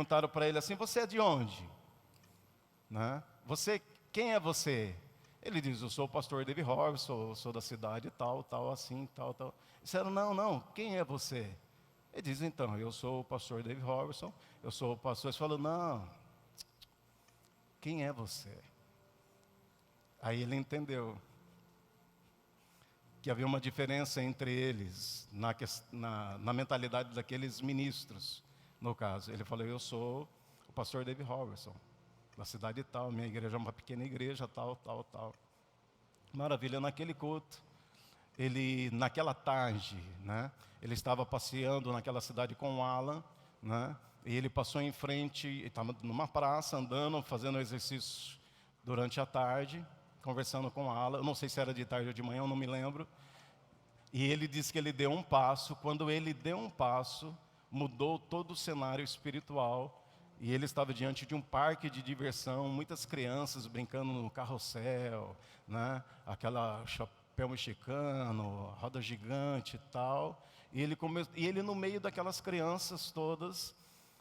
perguntaram para ele assim: você é de onde? Né? Quem é você? Ele diz: eu sou o pastor David Robertson, sou da cidade tal, tal, assim, tal, tal. Disseram: não, quem é você? Ele diz: então, eu sou o pastor David Robertson, eu sou o pastor. Eles falam: não, quem é você? Aí ele entendeu que havia uma diferença entre eles, na mentalidade daqueles ministros, no caso. Ele falou: eu sou o pastor David Robertson, da cidade tal, minha igreja é uma pequena igreja, tal, tal, tal. Maravilha. Naquele culto, naquela tarde, né, ele estava passeando naquela cidade com o Alan, né, e ele passou em frente, estava numa praça, andando, fazendo exercício durante a tarde, conversando com o Alan. Eu não sei se era de tarde ou de manhã, eu não me lembro. E ele disse que ele deu um passo. Quando ele deu um passo, mudou todo o cenário espiritual. E ele estava diante de um parque de diversão, muitas crianças brincando no carrossel, né? Aquela chapéu mexicano, roda gigante e tal. E ele no meio daquelas crianças todas.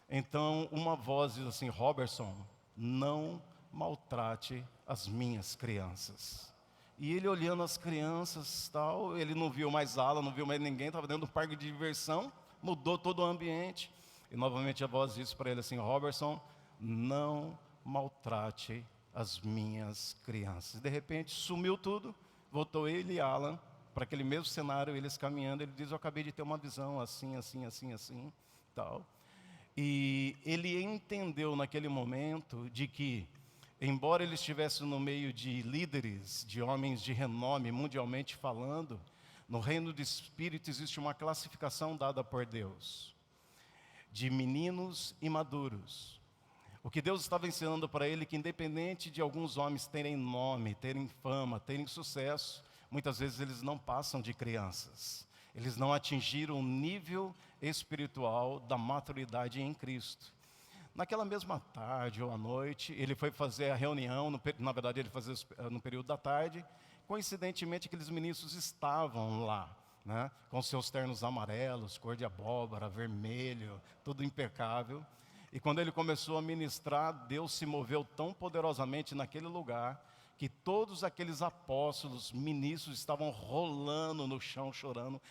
Então uma voz diz assim: Robertson, não maltrate as minhas crianças. E ele olhando as crianças, tal, ele não viu mais Alan, não viu mais ninguém, estava dentro do parque de diversão, mudou todo o ambiente. E novamente a voz disse para ele assim: Robertson, não maltrate as minhas crianças. E de repente sumiu tudo, voltou ele e Alan para aquele mesmo cenário, eles caminhando. Ele diz: eu acabei de ter uma visão assim, assim, assim, assim, tal. E ele entendeu naquele momento de que, embora ele estivesse no meio de líderes, de homens de renome, mundialmente falando, no reino do Espírito existe uma classificação dada por Deus, de meninos e maduros. O que Deus estava ensinando para ele, que independente de alguns homens terem nome, terem fama, terem sucesso, muitas vezes eles não passam de crianças. Eles não atingiram o nível espiritual da maturidade em Cristo. Naquela mesma tarde ou à noite, ele foi fazer a reunião, na verdade ele fazia no período da tarde. Coincidentemente, aqueles ministros estavam lá, né, com seus ternos amarelos, cor de abóbora, vermelho, tudo impecável. E quando ele começou a ministrar, Deus se moveu tão poderosamente naquele lugar, que todos aqueles apóstolos, ministros, estavam rolando no chão, chorando,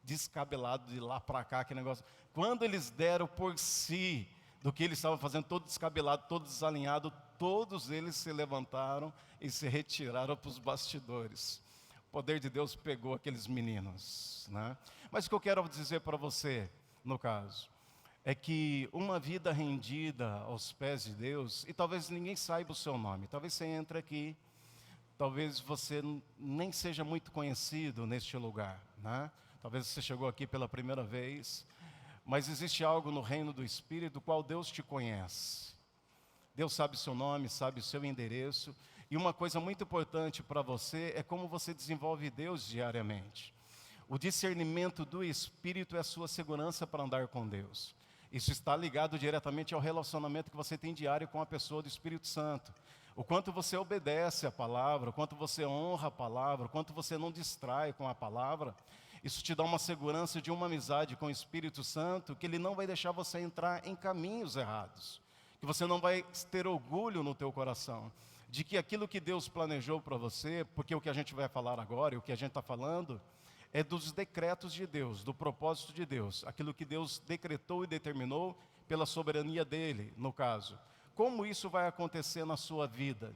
descabelado de lá para cá, aquele negócio. Quando eles deram por si do que eles estavam fazendo, todo descabelado, todo desalinhado, todos eles se levantaram e se retiraram para os bastidores. O poder de Deus pegou aqueles meninos, né? Mas o que eu quero dizer para você, no caso, é que uma vida rendida aos pés de Deus, e talvez ninguém saiba o seu nome, talvez você entre aqui, talvez você nem seja muito conhecido neste lugar, né? Talvez você chegou aqui pela primeira vez, mas existe algo no reino do Espírito do qual Deus te conhece. Deus sabe o seu nome, sabe o seu endereço. E uma coisa muito importante para você é como você desenvolve Deus diariamente. O discernimento do Espírito é a sua segurança para andar com Deus. Isso está ligado diretamente ao relacionamento que você tem diário com a pessoa do Espírito Santo. O quanto você obedece a palavra, o quanto você honra a palavra, o quanto você não distrai com a palavra. Isso te dá uma segurança de uma amizade com o Espírito Santo, que Ele não vai deixar você entrar em caminhos errados. Que você não vai ter orgulho no teu coração, de que aquilo que Deus planejou para você, porque o que a gente vai falar agora, e o que a gente está falando, é dos decretos de Deus, do propósito de Deus. Aquilo que Deus decretou e determinou pela soberania dEle, no caso. Como isso vai acontecer na sua vida?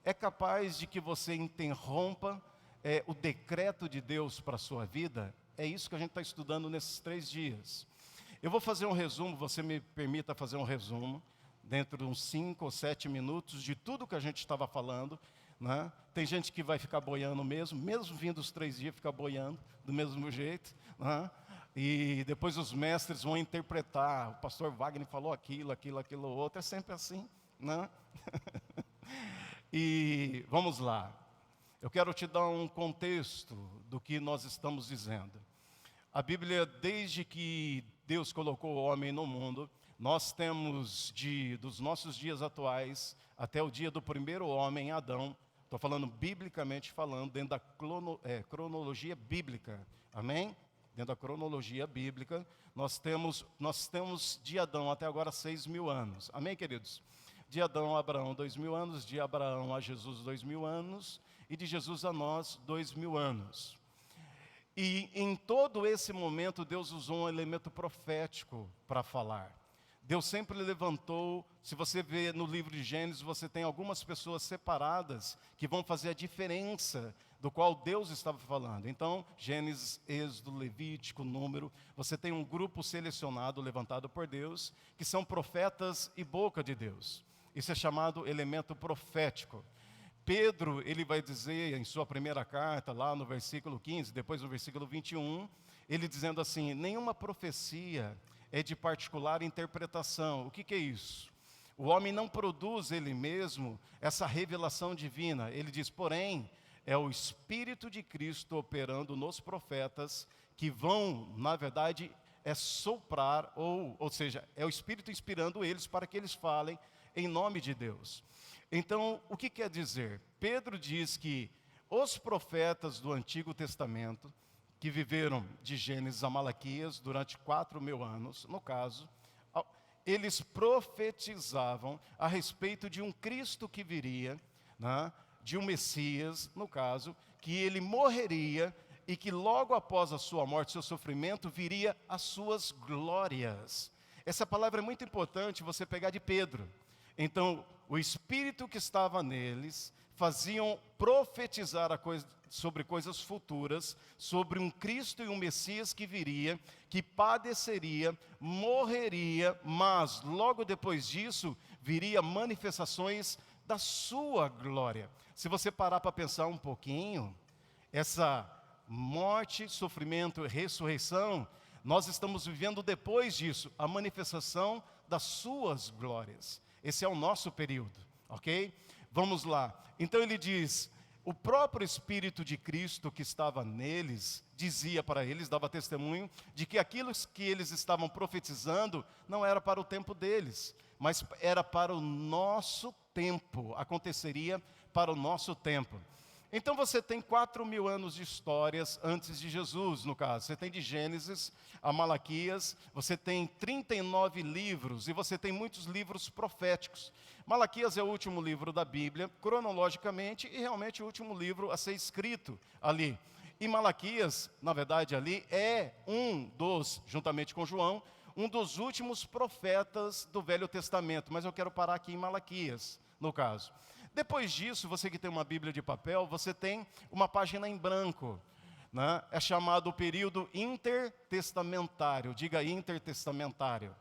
É capaz de que você interrompa o decreto de Deus para a sua vida? É isso que a gente está estudando nesses 3 dias. Eu vou fazer um resumo, você me permita fazer um resumo, dentro de uns 5 ou 7 minutos, de tudo que a gente estava falando, né? Tem gente que vai ficar boiando mesmo vindo os 3 dias, ficar boiando do mesmo jeito, né? E depois os mestres vão interpretar, o pastor Wagner falou aquilo, outro, é sempre assim, né? E vamos lá. Eu quero te dar um contexto do que nós estamos dizendo. A Bíblia, desde que Deus colocou o homem no mundo, nós temos dos nossos dias atuais até o dia do primeiro homem, Adão. Estou falando biblicamente falando, dentro da cronologia bíblica. Amém? dentro da cronologia bíblica, nós temos de Adão até agora 6.000 anos. Amém, queridos? De Adão a Abraão, 2.000 anos. De Abraão a Jesus, 2.000 anos. E de Jesus a nós, 2.000 anos. E em todo esse momento, Deus usou um elemento profético para falar. Deus sempre levantou, se você vê no livro de Gênesis, você tem algumas pessoas separadas que vão fazer a diferença do qual Deus estava falando. Então, Gênesis, Êxodo, Levítico, Número, você tem um grupo selecionado, levantado por Deus, que são profetas e boca de Deus. Isso é chamado elemento profético. Pedro, ele vai dizer em sua primeira carta, lá no versículo 15, depois no versículo 21, ele dizendo assim: nenhuma profecia é de particular interpretação. O que é isso? O homem não produz ele mesmo essa revelação divina. Ele diz, porém, é o Espírito de Cristo operando nos profetas que vão, na verdade, soprar, ou seja, é o Espírito inspirando eles para que eles falem em nome de Deus. Então, o que quer dizer? Pedro diz que os profetas do Antigo Testamento, que viveram de Gênesis a Malaquias durante 4.000 anos, no caso, eles profetizavam a respeito de um Cristo que viria, né, de um Messias, no caso, que ele morreria e que logo após a sua morte, seu sofrimento, viria as suas glórias. Essa palavra é muito importante você pegar de Pedro. Então, o Espírito que estava neles faziam profetizar sobre coisas futuras, sobre um Cristo e um Messias que viria, que padeceria, morreria, mas logo depois disso, viria manifestações da sua glória. Se você parar para pensar um pouquinho, essa morte, sofrimento e ressurreição, nós estamos vivendo depois disso, a manifestação das suas glórias. Esse é o nosso período, ok? Vamos lá. Então ele diz, o próprio Espírito de Cristo que estava neles, dizia para eles, dava testemunho, de que aquilo que eles estavam profetizando não era para o tempo deles, mas era para o nosso tempo, aconteceria para o nosso tempo. Então você tem 4.000 anos de histórias antes de Jesus, no caso. Você tem de Gênesis a Malaquias, você tem 39 livros e você tem muitos livros proféticos. Malaquias é o último livro da Bíblia, cronologicamente, e realmente o último livro a ser escrito ali. E Malaquias, na verdade, ali é juntamente com João, um dos últimos profetas do Velho Testamento. Mas eu quero parar aqui em Malaquias, no caso. Depois disso, você que tem uma Bíblia de papel, você tem uma página em branco, né? É chamado o período intertestamentário. Diga intertestamentário.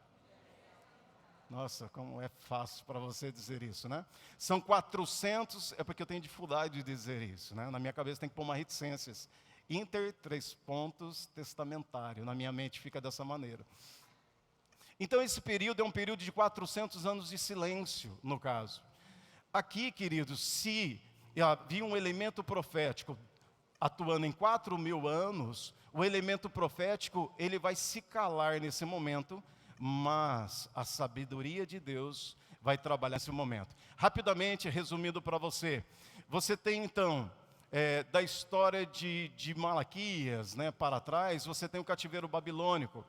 Nossa, como é fácil para você dizer isso, né? São 400, é porque eu tenho dificuldade de dizer isso, né? Na minha cabeça tem que pôr uma reticências. Testamentário, na minha mente fica dessa maneira. Então esse período é um período de 400 anos de silêncio, no caso. Aqui, queridos, se havia um elemento profético atuando em 4.000 anos, o elemento profético, ele vai se calar nesse momento, mas a sabedoria de Deus vai trabalhar nesse momento. Rapidamente, resumindo para você, você tem então, da história de Malaquias, né, para trás, você tem o cativeiro babilônico,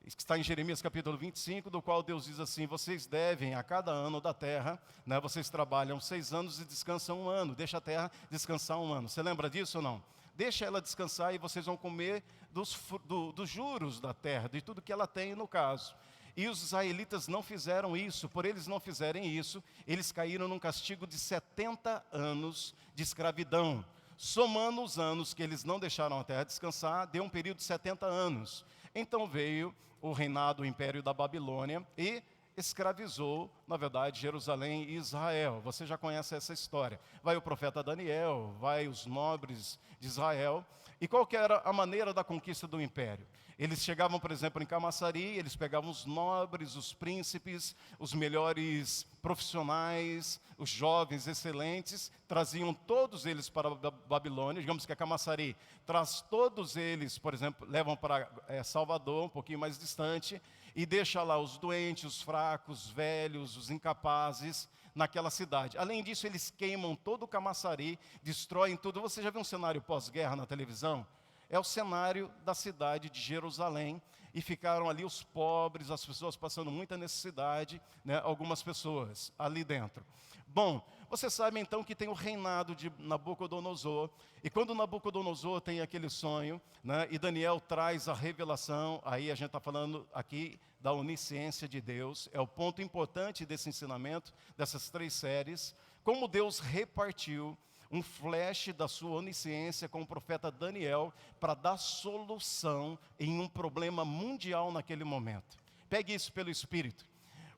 que está em Jeremias capítulo 25, do qual Deus diz assim, vocês devem a cada ano da terra, né, vocês trabalham 6 anos e descansam 1 ano, deixa a terra descansar 1 ano. Você lembra disso ou não? Deixa ela descansar e vocês vão comer dos juros da terra, de tudo que ela tem no caso. E os israelitas não fizeram isso, por eles não fizerem isso, eles caíram num castigo de 70 anos de escravidão. Somando os anos que eles não deixaram a terra descansar, deu um período de 70 anos. Então veio o reinado, o império da Babilônia e escravizou, na verdade, Jerusalém e Israel. Você já conhece essa história. Vai o profeta Daniel, vai os nobres de Israel. E qual que era a maneira da conquista do império? Eles chegavam, por exemplo, em Camaçari, eles pegavam os nobres, os príncipes, os melhores profissionais, os jovens excelentes, traziam todos eles para a Babilônia. Digamos que a Camaçari traz todos eles, por exemplo, levam para Salvador, um pouquinho mais distante, e deixa lá os doentes, os fracos, os velhos, os incapazes, naquela cidade. Além disso, eles queimam todo o Camaçari, destroem tudo. Você já viu um cenário pós-guerra na televisão? É o cenário da cidade de Jerusalém, e ficaram ali os pobres, as pessoas passando muita necessidade, né, algumas pessoas ali dentro. Bom, você sabe então que tem o reinado de Nabucodonosor, e quando Nabucodonosor tem aquele sonho, né, e Daniel traz a revelação, aí a gente está falando aqui da onisciência de Deus, é o ponto importante desse ensinamento, dessas 3 séries, como Deus repartiu um flash da sua onisciência com o profeta Daniel para dar solução em um problema mundial naquele momento. Pegue isso pelo Espírito.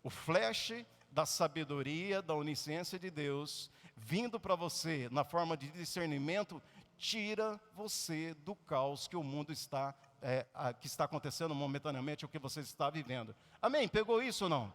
O flash da sabedoria, da onisciência de Deus, vindo para você na forma de discernimento, tira você do caos que o mundo está, que está acontecendo momentaneamente, o que você está vivendo. Amém? Pegou isso ou não?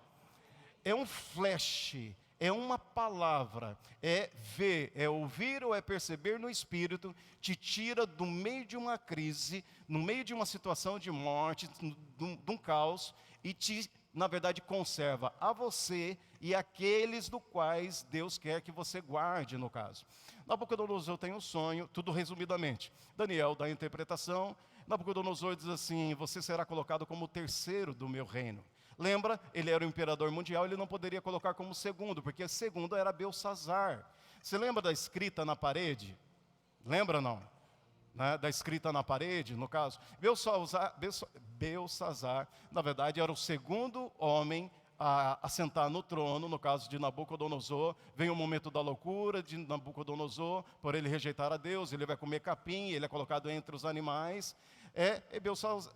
É um flash, é uma palavra, é ver, é ouvir ou é perceber no Espírito, te tira do meio de uma crise, no meio de uma situação de morte, de um caos, e te, na verdade, conserva a você e aqueles do quais Deus quer que você guarde, no caso. Nabucodonosor tem um sonho, tudo resumidamente. Daniel dá a interpretação, Nabucodonosor diz assim: você será colocado como o terceiro do meu reino. Lembra, ele era o imperador mundial, ele não poderia colocar como segundo, porque segundo era Belsazar. Você lembra da escrita na parede? Lembra não? Né? Da escrita na parede, no caso. Belsazar, na verdade, era o segundo homem a sentar no trono, no caso de Nabucodonosor. Vem o momento da loucura de Nabucodonosor, por ele rejeitar a Deus, ele vai comer capim, ele é colocado entre os animais.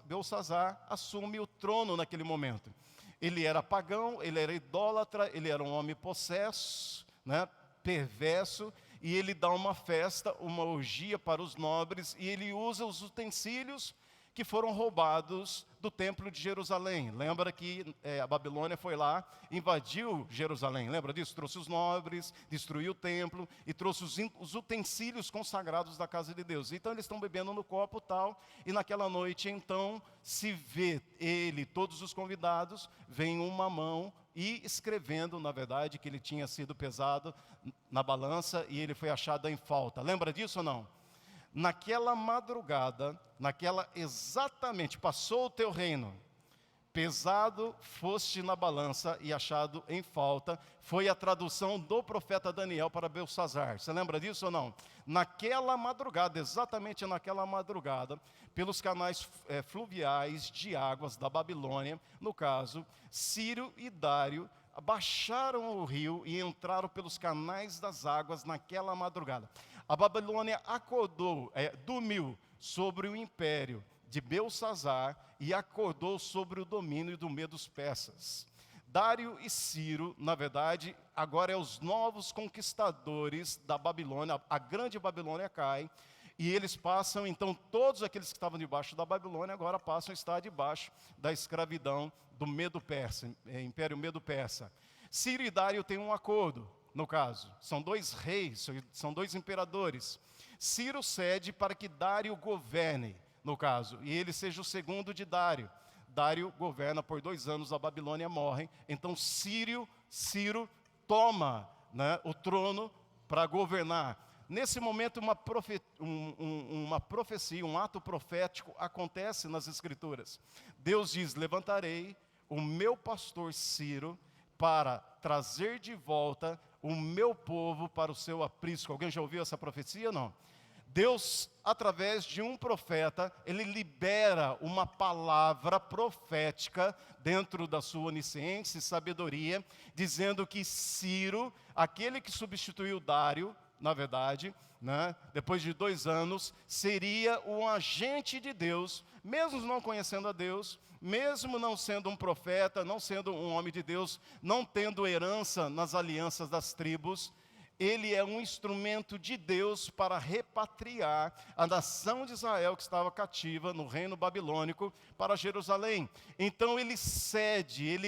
Belsazar assume o trono naquele momento. Ele era pagão, ele era idólatra, ele era um homem possesso, né, perverso, e ele dá uma festa, uma orgia para os nobres, e ele usa os utensílios que foram roubados do templo de Jerusalém. Lembra que a Babilônia foi lá, invadiu Jerusalém, lembra disso? Trouxe os nobres, destruiu o templo e trouxe os utensílios consagrados da casa de Deus. Então eles estão bebendo no copo tal, e naquela noite então se vê ele, todos os convidados, vem uma mão e escrevendo, na verdade, que ele tinha sido pesado na balança e ele foi achado em falta. Lembra disso ou não? Naquela madrugada, exatamente, passou o teu reino, pesado foste na balança e achado em falta, foi a tradução do profeta Daniel para Belsazar. Você lembra disso ou não? Naquela madrugada, exatamente naquela madrugada, pelos canais fluviais de águas da Babilônia, no caso, Ciro e Dário baixaram o rio e entraram pelos canais das águas naquela madrugada. A Babilônia acordou, dormiu sobre o império de Belsazar e acordou sobre o domínio do Medos persas. Dário e Ciro, na verdade, agora é os novos conquistadores da Babilônia. A grande Babilônia cai e eles passam, então todos aqueles que estavam debaixo da Babilônia agora passam a estar debaixo da escravidão do Medo-Persa, Império Medo-Persa. Ciro e Dário têm um acordo, no caso. São 2 reis, são 2 imperadores. Ciro cede para que Dário governe, no caso, e ele seja o segundo de Dário. Dário governa por 2 anos, a Babilônia morre. Então Ciro toma, né, o trono para governar. Nesse momento, uma profecia, um ato profético acontece nas Escrituras. Deus diz: levantarei o meu pastor Ciro para trazer de volta o meu povo para o seu aprisco. Alguém já ouviu essa profecia? Não. Deus, através de um profeta, ele libera uma palavra profética dentro da sua onisciência e sabedoria, dizendo que Ciro, aquele que substituiu Dário, na verdade, né, depois de 2 anos, seria um agente de Deus, mesmo não conhecendo a Deus, mesmo não sendo um profeta, não sendo um homem de Deus, não tendo herança nas alianças das tribos. Ele é um instrumento de Deus para repatriar a nação de Israel que estava cativa no reino babilônico para Jerusalém. Então ele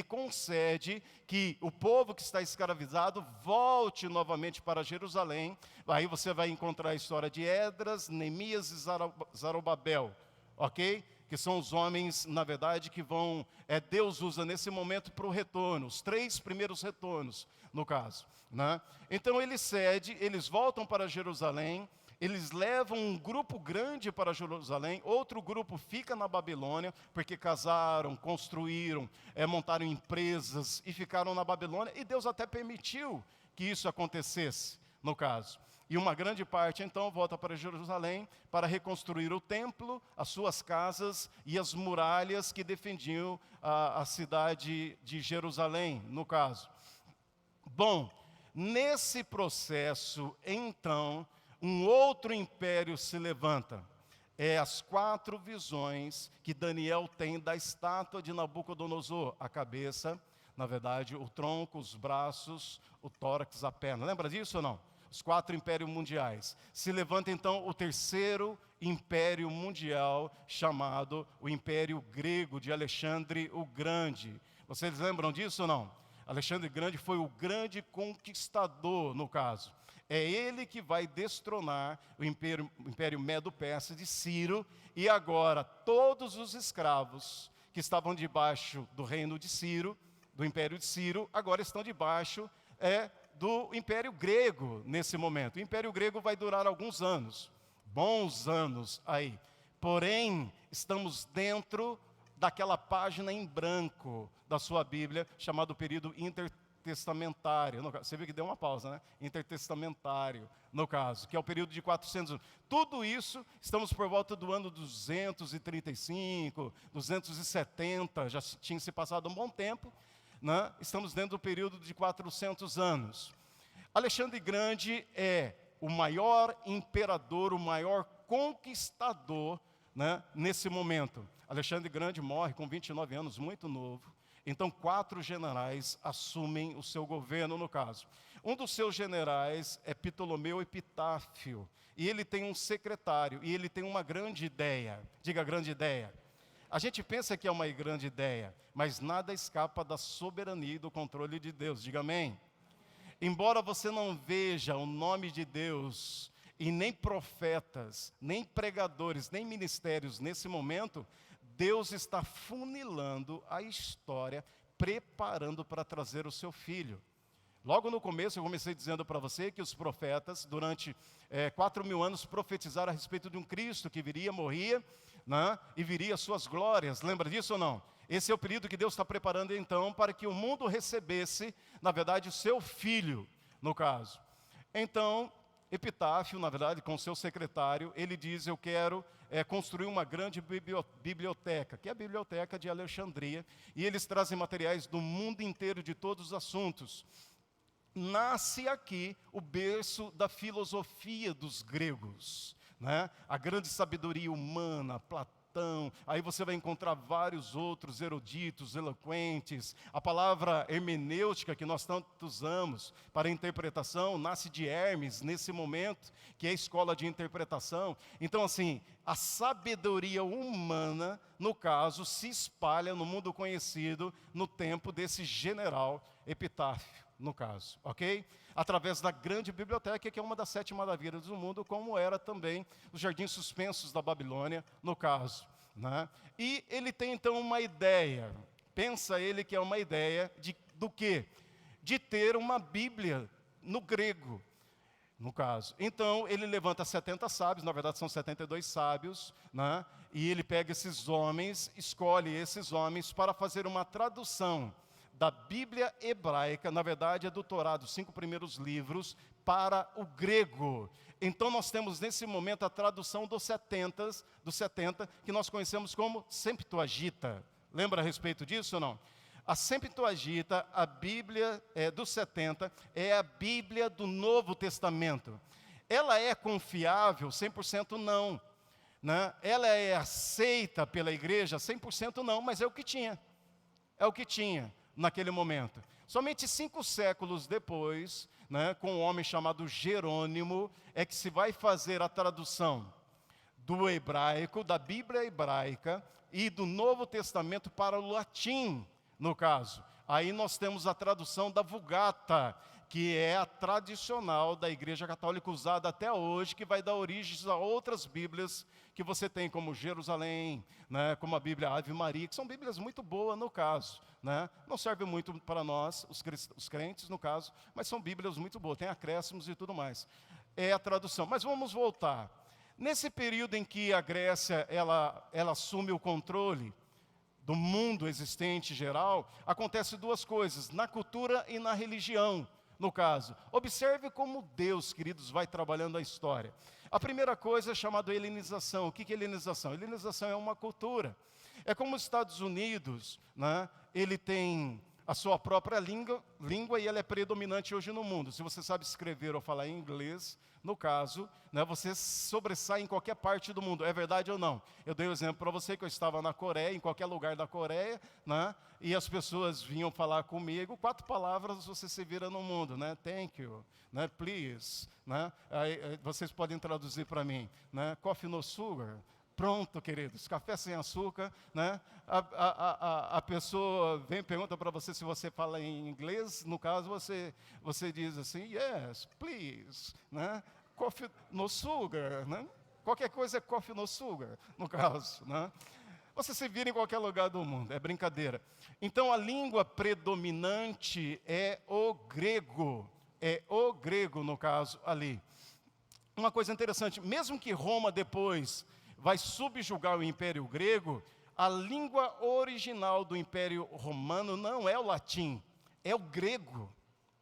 concede que o povo que está escravizado volte novamente para Jerusalém. Aí você vai encontrar a história de Esdras, Neemias e Zorobabel, ok? que são os homens, na verdade, que vão, Deus usa nesse momento para o retorno, os 3 primeiros retornos, no caso, né? Então ele cede, eles voltam para Jerusalém, eles levam um grupo grande para Jerusalém, outro grupo fica na Babilônia, porque casaram, construíram, montaram empresas e ficaram na Babilônia, e Deus até permitiu que isso acontecesse, no caso. E uma grande parte, então, volta para Jerusalém para reconstruir o templo, as suas casas e as muralhas que defendiam a cidade de Jerusalém, no caso. Bom, nesse processo, então, um outro império se levanta. As 4 visões que Daniel tem da estátua de Nabucodonosor. A cabeça, na verdade, o tronco, os braços, o tórax, a perna. Lembra disso ou não? Os 4 impérios mundiais. Se levanta então o terceiro império mundial, chamado o Império Grego de Alexandre o Grande. Vocês lembram disso ou não? Alexandre o Grande foi o grande conquistador, no caso. É ele que vai destronar o Império Medo-Persa de Ciro, e agora todos os escravos que estavam debaixo do reino de Ciro, do Império de Ciro, agora estão debaixo do Império Grego nesse momento. O Império Grego vai durar alguns anos, bons anos aí. Porém, estamos dentro daquela página em branco da sua Bíblia, chamado período intertestamentário. Você viu que deu uma pausa, né? Intertestamentário, no caso, que é o período de 400 anos. Tudo isso, estamos por volta do ano 235, 270, já tinha se passado um bom tempo, né? Estamos dentro do período de 400 anos. Alexandre Grande é o maior imperador, o maior conquistador, né, nesse momento. Alexandre Grande morre com 29 anos, muito novo. Então 4 generais assumem o seu governo, no caso. Um dos seus generais é Ptolomeu Epitáfio, e ele tem um secretário, e ele tem uma grande ideia. Diga, grande ideia. A gente pensa que é uma grande ideia, mas nada escapa da soberania e do controle de Deus. Diga amém. Embora você não veja o nome de Deus, e nem profetas, nem pregadores, nem ministérios nesse momento, Deus está funilando a história, preparando para trazer o seu filho. Logo no começo eu comecei dizendo para você que os profetas, durante 4.000 anos, profetizaram a respeito de um Cristo que viria, morria, né, e viria as suas glórias. Lembra disso ou não? Esse é o período que Deus está preparando então para que o mundo recebesse, na verdade, o seu filho, no caso. Então, Epitáfio, na verdade, com seu secretário, ele diz: eu quero construir uma grande biblioteca, que é a Biblioteca de Alexandria, e eles trazem materiais do mundo inteiro, de todos os assuntos. Nasce aqui o berço da filosofia dos gregos, né? A grande sabedoria humana, Platão. Aí você vai encontrar vários outros eruditos, eloquentes. A palavra hermenêutica, que nós tanto usamos para interpretação, nasce de Hermes, nesse momento, que é a escola de interpretação. Então, assim, a sabedoria humana, no caso, se espalha no mundo conhecido no tempo desse general Epitáfio, no caso, ok? Através da grande biblioteca, que é uma das 7 maravilhas do mundo, como era também os jardins suspensos da Babilônia, no caso, né? E ele tem então uma ideia, pensa ele que é uma ideia do quê? De ter uma Bíblia no grego, no caso. Então ele levanta 70 sábios, na verdade são 72 sábios, né? E ele pega esses homens, escolhe esses homens para fazer uma tradução da Bíblia hebraica, na verdade é do Torá, dos 5 primeiros livros, para o grego. Então nós temos nesse momento a tradução dos 70, que nós conhecemos como Septuaginta. Lembra a respeito disso ou não? A Septuaginta, a Bíblia dos 70, é a Bíblia do Novo Testamento. Ela é confiável? 100% não, né? Ela é aceita pela igreja? 100% não, mas é o que tinha. É o que tinha naquele momento. Somente 5 séculos depois, né, com um homem chamado Jerônimo, é que se vai fazer a tradução do hebraico, da Bíblia hebraica e do Novo Testamento para o latim, no caso. Aí nós temos a tradução da Vulgata, que é a tradicional da Igreja Católica usada até hoje, que vai dar origem a outras Bíblias que você tem, como Jerusalém, né, como a Bíblia Ave Maria, que são Bíblias muito boas no caso. Né? Não serve muito para nós, os crentes no caso, mas são Bíblias muito boas, tem acréscimos e tudo mais. É a tradução. Mas vamos voltar. Nesse período em que a Grécia ela assume o controle do mundo existente geral, acontece duas coisas, na cultura e na religião, no caso. Observe como Deus, queridos, vai trabalhando a história. A primeira coisa é chamada helenização. O que é helenização? Helenização é uma cultura. É como os Estados Unidos, né, ele tem a sua própria língua e ela é predominante hoje no mundo. Se você sabe escrever ou falar inglês, no caso, né, você sobressai em qualquer parte do mundo. É verdade ou não? Eu dei um exemplo para você que eu estava na Coreia, em qualquer lugar da Coreia, né, e as pessoas vinham falar comigo, 4 palavras você se vira no mundo, né? Thank you, né? Please, né? Aí, vocês podem traduzir para mim, né? Coffee no sugar. Pronto, queridos, café sem açúcar, né? A pessoa vem e pergunta para você se você fala em inglês, no caso você diz assim, yes, please, né? Coffee no sugar, né? Qualquer coisa é coffee no sugar, no caso, né? Você se vira em qualquer lugar do mundo, é brincadeira. Então a língua predominante é o grego no caso ali. Uma coisa interessante, mesmo que Roma depois vai subjugar o Império Grego, a língua original do Império Romano não é o latim, é o grego.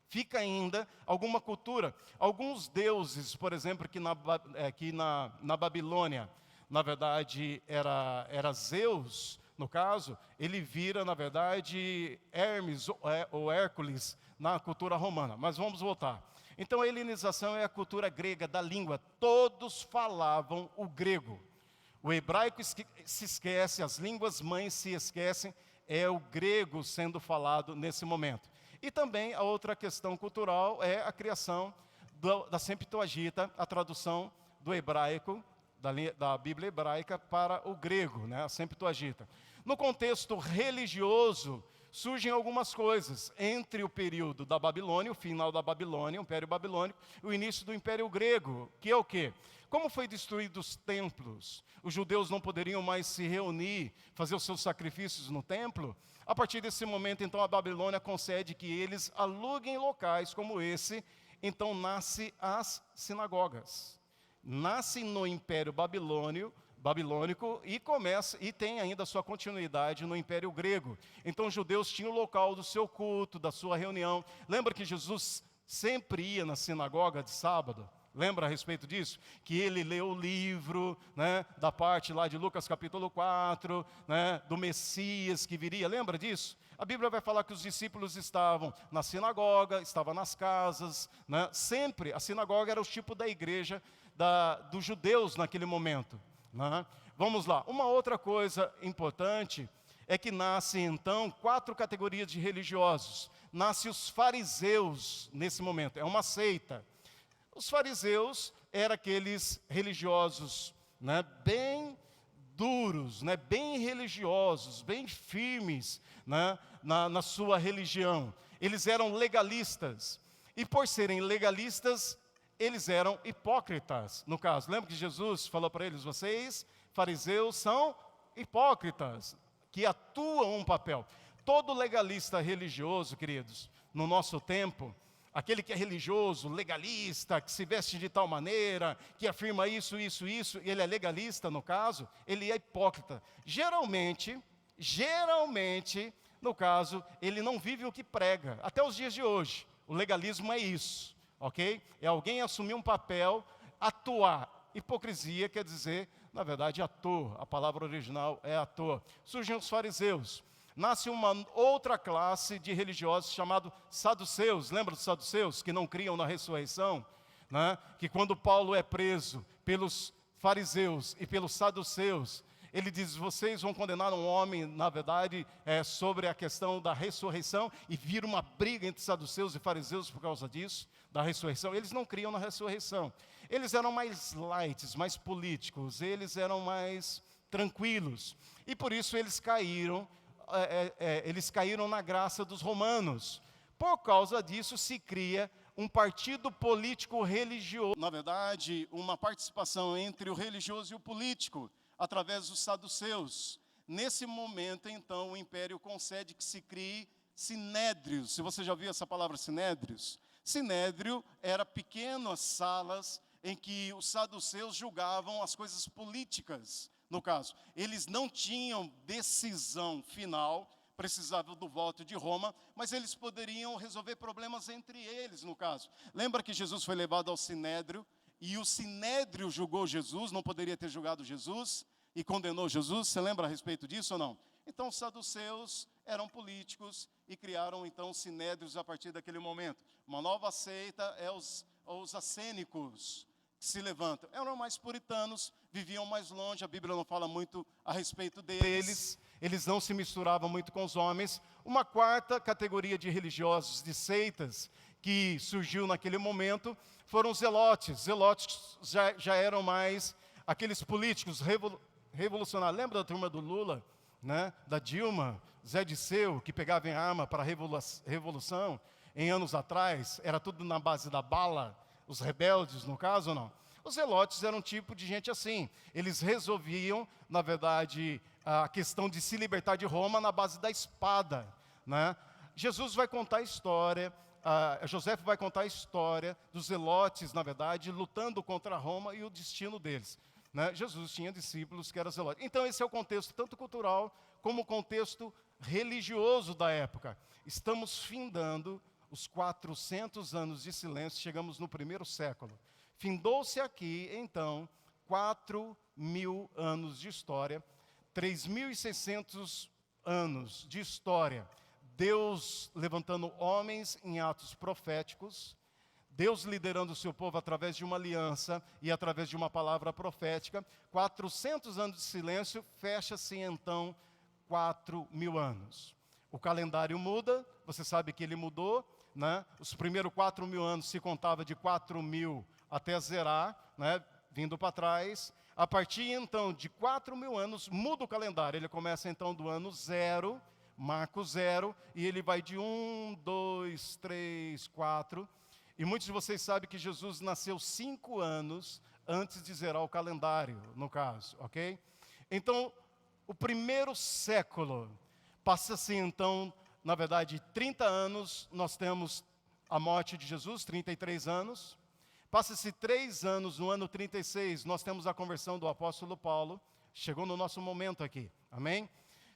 Fica ainda alguma cultura. Alguns deuses, por exemplo, que na Babilônia, na verdade, era Zeus, no caso, ele vira, na verdade, Hermes ou Hércules na cultura romana. Mas vamos voltar. Então, a helenização é a cultura grega da língua. Todos falavam o grego. O hebraico se esquece, as línguas mães se esquecem, é o grego sendo falado nesse momento. E também a outra questão cultural é a criação da Septuaginta, a tradução do hebraico, da Bíblia hebraica para o grego, né, a Septuaginta. No contexto religioso, surgem algumas coisas entre o período da Babilônia, o final da Babilônia, o Império Babilônico, e o início do Império Grego, que é o quê? Como foi destruído os templos, os judeus não poderiam mais se reunir, fazer os seus sacrifícios no templo. A partir desse momento, então, a Babilônia concede que eles aluguem locais como esse, então nasce as sinagogas. Nasce no Império Babilônico e tem ainda a sua continuidade no Império Grego. Então os judeus tinham o local do seu culto, da sua reunião. Lembra que Jesus sempre ia na sinagoga de sábado? Lembra a respeito disso? Que ele leu o livro, né, da parte lá de Lucas capítulo 4, né, do Messias que viria. Lembra disso? A Bíblia vai falar que os discípulos estavam na sinagoga, estavam nas casas. Né? Sempre, a sinagoga era o tipo da igreja dos judeus naquele momento. Né? Vamos lá. Uma outra coisa importante é que nascem, então, 4 categorias de religiosos. Nascem os fariseus nesse momento. É uma seita. Os fariseus eram aqueles religiosos, né, bem duros, né, bem religiosos, bem firmes, né, na sua religião. Eles eram legalistas. E por serem legalistas, eles eram hipócritas, no caso. Lembra que Jesus falou para eles, vocês, fariseus, são hipócritas, que atuam um papel. Todo legalista religioso, queridos, no nosso tempo, aquele que é religioso, legalista, que se veste de tal maneira, que afirma isso, ele é legalista, no caso, ele é hipócrita. Geralmente, no caso, ele não vive o que prega, até os dias de hoje. O legalismo é isso, ok? É alguém assumir um papel, atuar. Hipocrisia quer dizer, na verdade, ator. A palavra original é ator. Surgem os fariseus. Nasce uma outra classe de religiosos chamado saduceus. Lembra dos saduceus que não criam na ressurreição? Né? Que quando Paulo é preso pelos fariseus e pelos saduceus, ele diz, vocês vão condenar um homem, na verdade, sobre a questão da ressurreição, e vira uma briga entre saduceus e fariseus por causa disso, da ressurreição. Eles não criam na ressurreição. Eles eram mais light, mais políticos, eles eram mais tranquilos. E por isso eles caíram na graça dos romanos. Por causa disso, se cria um partido político religioso. Na verdade, uma participação entre o religioso e o político, através dos saduceus. Nesse momento, então, o império concede que se crie sinédrios. Se você já viu essa palavra sinédrios, sinédrio era pequenas salas em que os saduceus julgavam as coisas políticas. No caso, eles não tinham decisão final, precisavam do voto de Roma, mas eles poderiam resolver problemas entre eles, no caso. Lembra que Jesus foi levado ao sinédrio, e o sinédrio julgou Jesus, não poderia ter julgado Jesus, e condenou Jesus? Você lembra a respeito disso ou não? Então, os saduceus eram políticos e criaram, então, sinédrios a partir daquele momento. Uma nova seita é os assênicos, que se levantam. Eram mais puritanos, viviam mais longe, a Bíblia não fala muito a respeito deles. Eles não se misturavam muito com os homens. Uma quarta categoria de religiosos, de seitas, que surgiu naquele momento, foram os zelotes. Zelotes já eram mais aqueles políticos revolucionários. Lembra da turma do Lula, né? Da Dilma, Zé Disseu, que pegava em arma para a revolução, em anos atrás? Era tudo na base da bala. Os rebeldes, no caso, ou não? Os zelotes eram um tipo de gente assim. Eles resolviam, na verdade, a questão de se libertar de Roma na base da espada, né? Jesus vai contar a história, José vai contar a história dos zelotes, na verdade, lutando contra Roma e o destino deles, né? Jesus tinha discípulos que eram zelotes. Então, esse é o contexto tanto cultural como o contexto religioso da época. Estamos findando os 400 anos de silêncio, chegamos no primeiro século. Findou-se aqui, então, 4.000 anos de história, 3.600 anos de história. Deus levantando homens em atos proféticos, Deus liderando o seu povo através de uma aliança e através de uma palavra profética. 400 anos de silêncio, fecha-se então 4.000 anos. O calendário muda, você sabe que ele mudou, né? Os primeiros 4.000 anos se contava de 4.000 até zerar, né? Vindo para trás. A partir então de 4.000 anos, muda o calendário. Ele começa então do ano zero, marco zero, e ele vai de 1, 2, 3, 4. E muitos de vocês sabem que Jesus nasceu 5 anos antes de zerar o calendário, no caso, ok? Então, o primeiro século passa-se então, na verdade, 30 anos, nós temos a morte de Jesus, 33 anos. Passa-se 3 anos, no ano 36, nós temos a conversão do apóstolo Paulo. Chegou no nosso momento aqui, amém?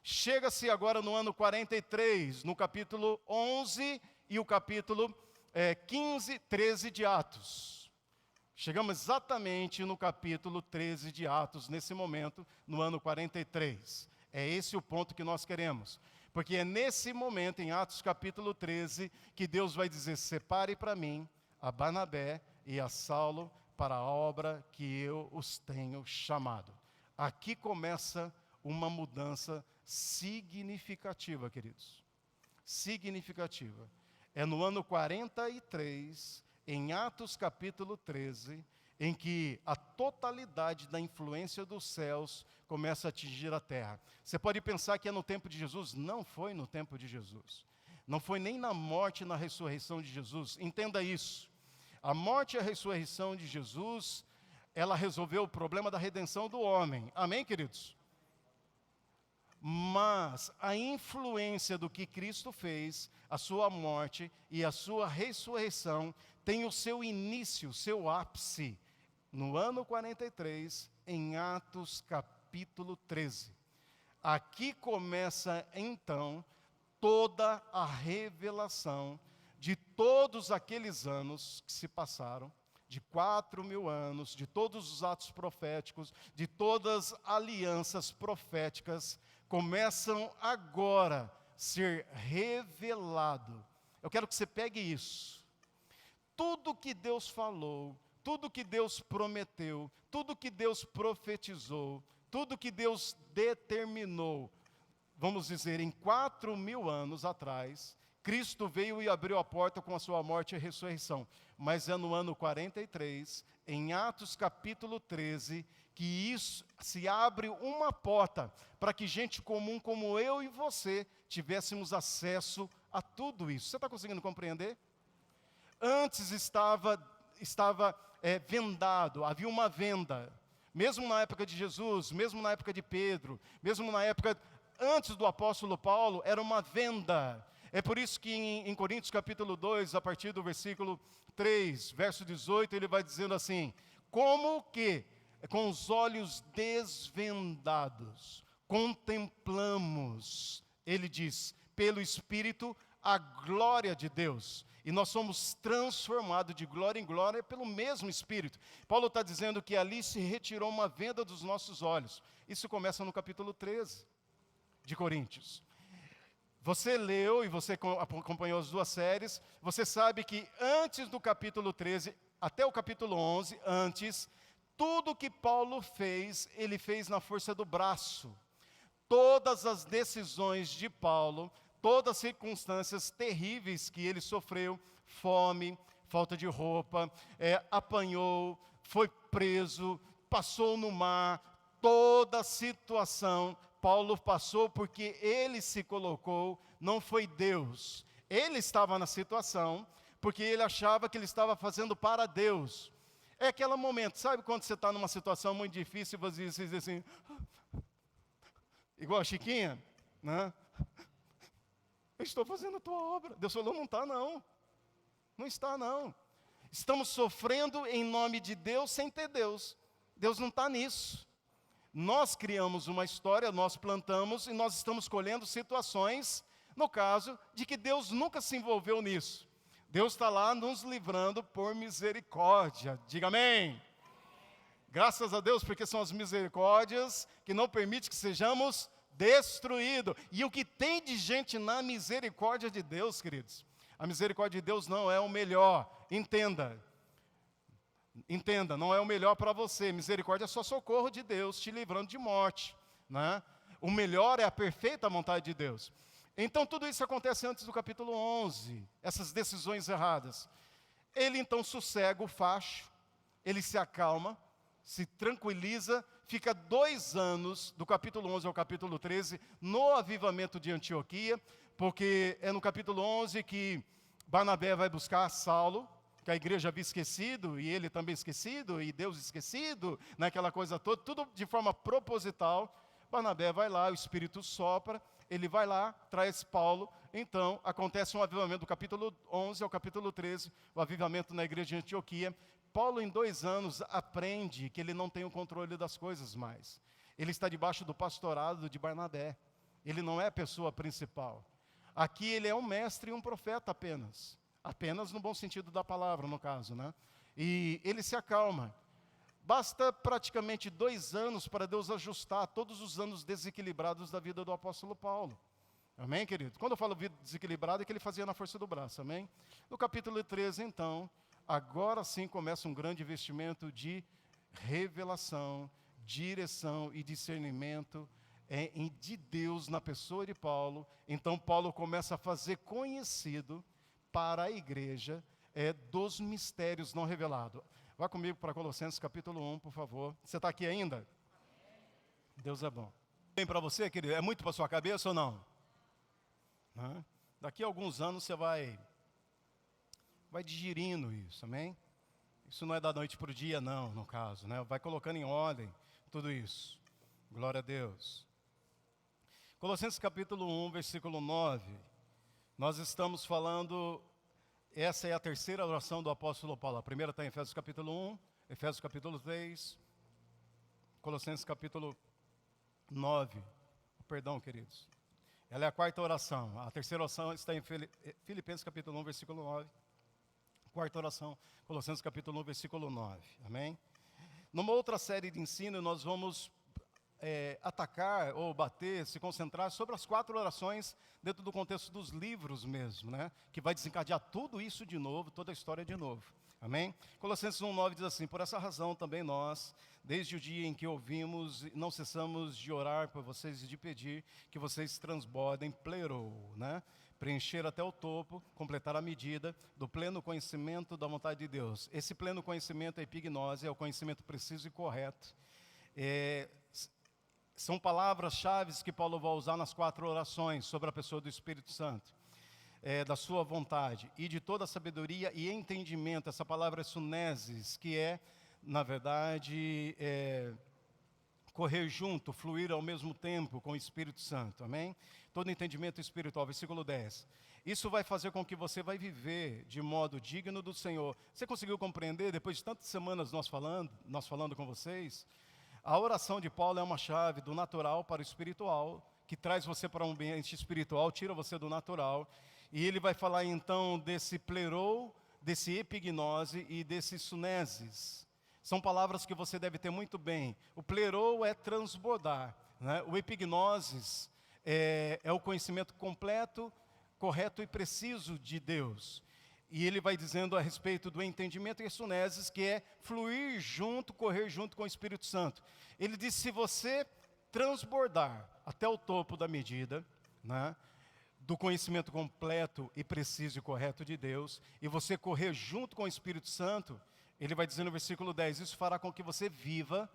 Chega-se agora no ano 43, no capítulo 11 e o capítulo 15, 13 de Atos. Chegamos exatamente no capítulo 13 de Atos, nesse momento, no ano 43. É esse o ponto que nós queremos. Porque é nesse momento, em Atos capítulo 13, que Deus vai dizer: separe para mim a Barnabé e a Saulo para a obra que eu os tenho chamado. Aqui começa uma mudança significativa, queridos. Significativa. É no ano 43, em Atos capítulo 13, em que a totalidade da influência dos céus começa a atingir a terra. Você pode pensar que é no tempo de Jesus. Não foi no tempo de Jesus. Não foi nem na morte e na ressurreição de Jesus. Entenda isso. A morte e a ressurreição de Jesus, ela resolveu o problema da redenção do homem. Amém, queridos? Mas a influência do que Cristo fez, a sua morte e a sua ressurreição, tem o seu início, o seu ápice, no ano 43, em Atos capítulo 13. Aqui começa, então, toda a revelação de todos aqueles anos que se passaram, de 4.000 anos, de todos os atos proféticos, de todas as alianças proféticas, começam agora a ser revelado. Eu quero que você pegue isso. Tudo que Deus falou, tudo que Deus prometeu, tudo que Deus profetizou, tudo que Deus determinou, vamos dizer, em 4.000 anos atrás, Cristo veio e abriu a porta com a sua morte e ressurreição. Mas é no ano 43, em Atos capítulo 13, que isso se abre uma porta para que gente comum como eu e você tivéssemos acesso a tudo isso. Você está conseguindo compreender? Antes estava vendado, havia uma venda. Mesmo na época de Jesus, mesmo na época de Pedro, mesmo na época antes do apóstolo Paulo, era uma venda. É por isso que em Coríntios capítulo 2, a partir do versículo 3, verso 18, ele vai dizendo assim: como que com os olhos desvendados contemplamos, ele diz, pelo Espírito, a glória de Deus. E nós somos transformados de glória em glória pelo mesmo Espírito. Paulo está dizendo que ali se retirou uma venda dos nossos olhos. Isso começa no capítulo 13 de Coríntios. Você leu e você acompanhou as duas séries, você sabe que antes do capítulo 13, até o capítulo 11, antes, tudo que Paulo fez, ele fez na força do braço. Todas as decisões de Paulo, todas as circunstâncias terríveis que ele sofreu, fome, falta de roupa, apanhou, foi preso, passou no mar, toda situação Paulo passou porque ele se colocou, não foi Deus. Ele estava na situação porque ele achava que ele estava fazendo para Deus. É aquele momento, sabe quando você está numa situação muito difícil e você diz assim, igual a Chiquinha, né? Eu estou fazendo a tua obra. Deus falou, não está não. Não está não. Estamos sofrendo em nome de Deus sem ter Deus. Deus não está nisso. Nós criamos uma história, nós plantamos e nós estamos colhendo situações, no caso, de que Deus nunca se envolveu nisso. Deus está lá nos livrando por misericórdia. Diga amém. Graças a Deus, porque são as misericórdias que não permitem que sejamos destruídos. E o que tem de gente na misericórdia de Deus, queridos? A misericórdia de Deus não é o melhor. Entenda, não é o melhor para você. Misericórdia é só socorro de Deus, te livrando de morte, né? O melhor é a perfeita vontade de Deus. Então tudo isso acontece antes do capítulo 11, essas decisões erradas. Ele então sossega o facho, ele se acalma, se tranquiliza, fica 2 anos, do capítulo 11 ao capítulo 13, no avivamento de Antioquia, porque é no capítulo 11 que Barnabé vai buscar Saulo, que a igreja havia esquecido, e ele também esquecido, e Deus esquecido, naquela coisa toda, tudo de forma proposital. Barnabé vai lá, o Espírito sopra, ele vai lá, traz Paulo, então acontece um avivamento do capítulo 11 ao capítulo 13, o avivamento na igreja de Antioquia. Paulo, em 2 anos, aprende que ele não tem o controle das coisas mais. Ele está debaixo do pastorado de Barnabé, ele não é a pessoa principal. Aqui ele é um mestre e um profeta apenas. Apenas no bom sentido da palavra, no caso, né? E ele se acalma. Basta praticamente 2 anos para Deus ajustar todos os anos desequilibrados da vida do apóstolo Paulo. Amém, querido? Quando eu falo vida desequilibrada, é que ele fazia na força do braço, amém? No capítulo 13, então, agora sim começa um grande investimento de revelação, direção e discernimento de Deus na pessoa de Paulo. Então Paulo começa a fazer conhecido para a igreja dos mistérios não revelados. Vá comigo para Colossenses capítulo 1, por favor. Você está aqui ainda? Deus é bom. Bem para você, querido? É muito para sua cabeça ou não? Daqui a alguns anos você vai digerindo isso, amém? Isso não é da noite para o dia, não, no caso, né? Vai colocando em ordem tudo isso. Glória a Deus. Colossenses capítulo 1, versículo 9. Nós estamos falando, essa é a terceira oração do apóstolo Paulo. A primeira está em Efésios capítulo 1, Efésios capítulo 3, Colossenses capítulo 9. Perdão, queridos. Ela é a quarta oração. A terceira oração está em Filipenses capítulo 1, versículo 9. Quarta oração, Colossenses capítulo 1, versículo 9. Amém? Numa outra série de ensino, nós vamos atacar ou bater, se concentrar sobre as 4 orações dentro do contexto dos livros mesmo, né? Que vai desencadear tudo isso de novo, toda a história de novo. Amém? Colossenses 1,9 diz assim: por essa razão também nós, desde o dia em que ouvimos, não cessamos de orar por vocês e de pedir que vocês transbordem, plerou, né? Preencher até o topo, completar a medida do pleno conhecimento da vontade de Deus. Esse pleno conhecimento é epignose, é o conhecimento preciso e correto. São palavras-chave que Paulo vai usar nas 4 orações sobre a pessoa do Espírito Santo. da sua vontade, e de toda sabedoria e entendimento. Essa palavra é sunesis, que é, na verdade, correr junto, fluir ao mesmo tempo com o Espírito Santo, amém? Todo entendimento espiritual, versículo 10. Isso vai fazer com que você vai viver de modo digno do Senhor. Você conseguiu compreender, depois de tantas semanas nós falando com vocês? A oração de Paulo é uma chave do natural para o espiritual, que traz você para um ambiente espiritual, tira você do natural. E ele vai falar então desse plerou, desse epignose e desse sunesis. São palavras que você deve ter muito bem. O plerou é transbordar, né? O epignosis é o conhecimento completo, correto e preciso de Deus. E ele vai dizendo a respeito do entendimento, e sunesis, que é fluir junto, correr junto com o Espírito Santo. Ele diz, se você transbordar até o topo da medida, né, do conhecimento completo e preciso e correto de Deus, e você correr junto com o Espírito Santo, ele vai dizer no versículo 10, isso fará com que você viva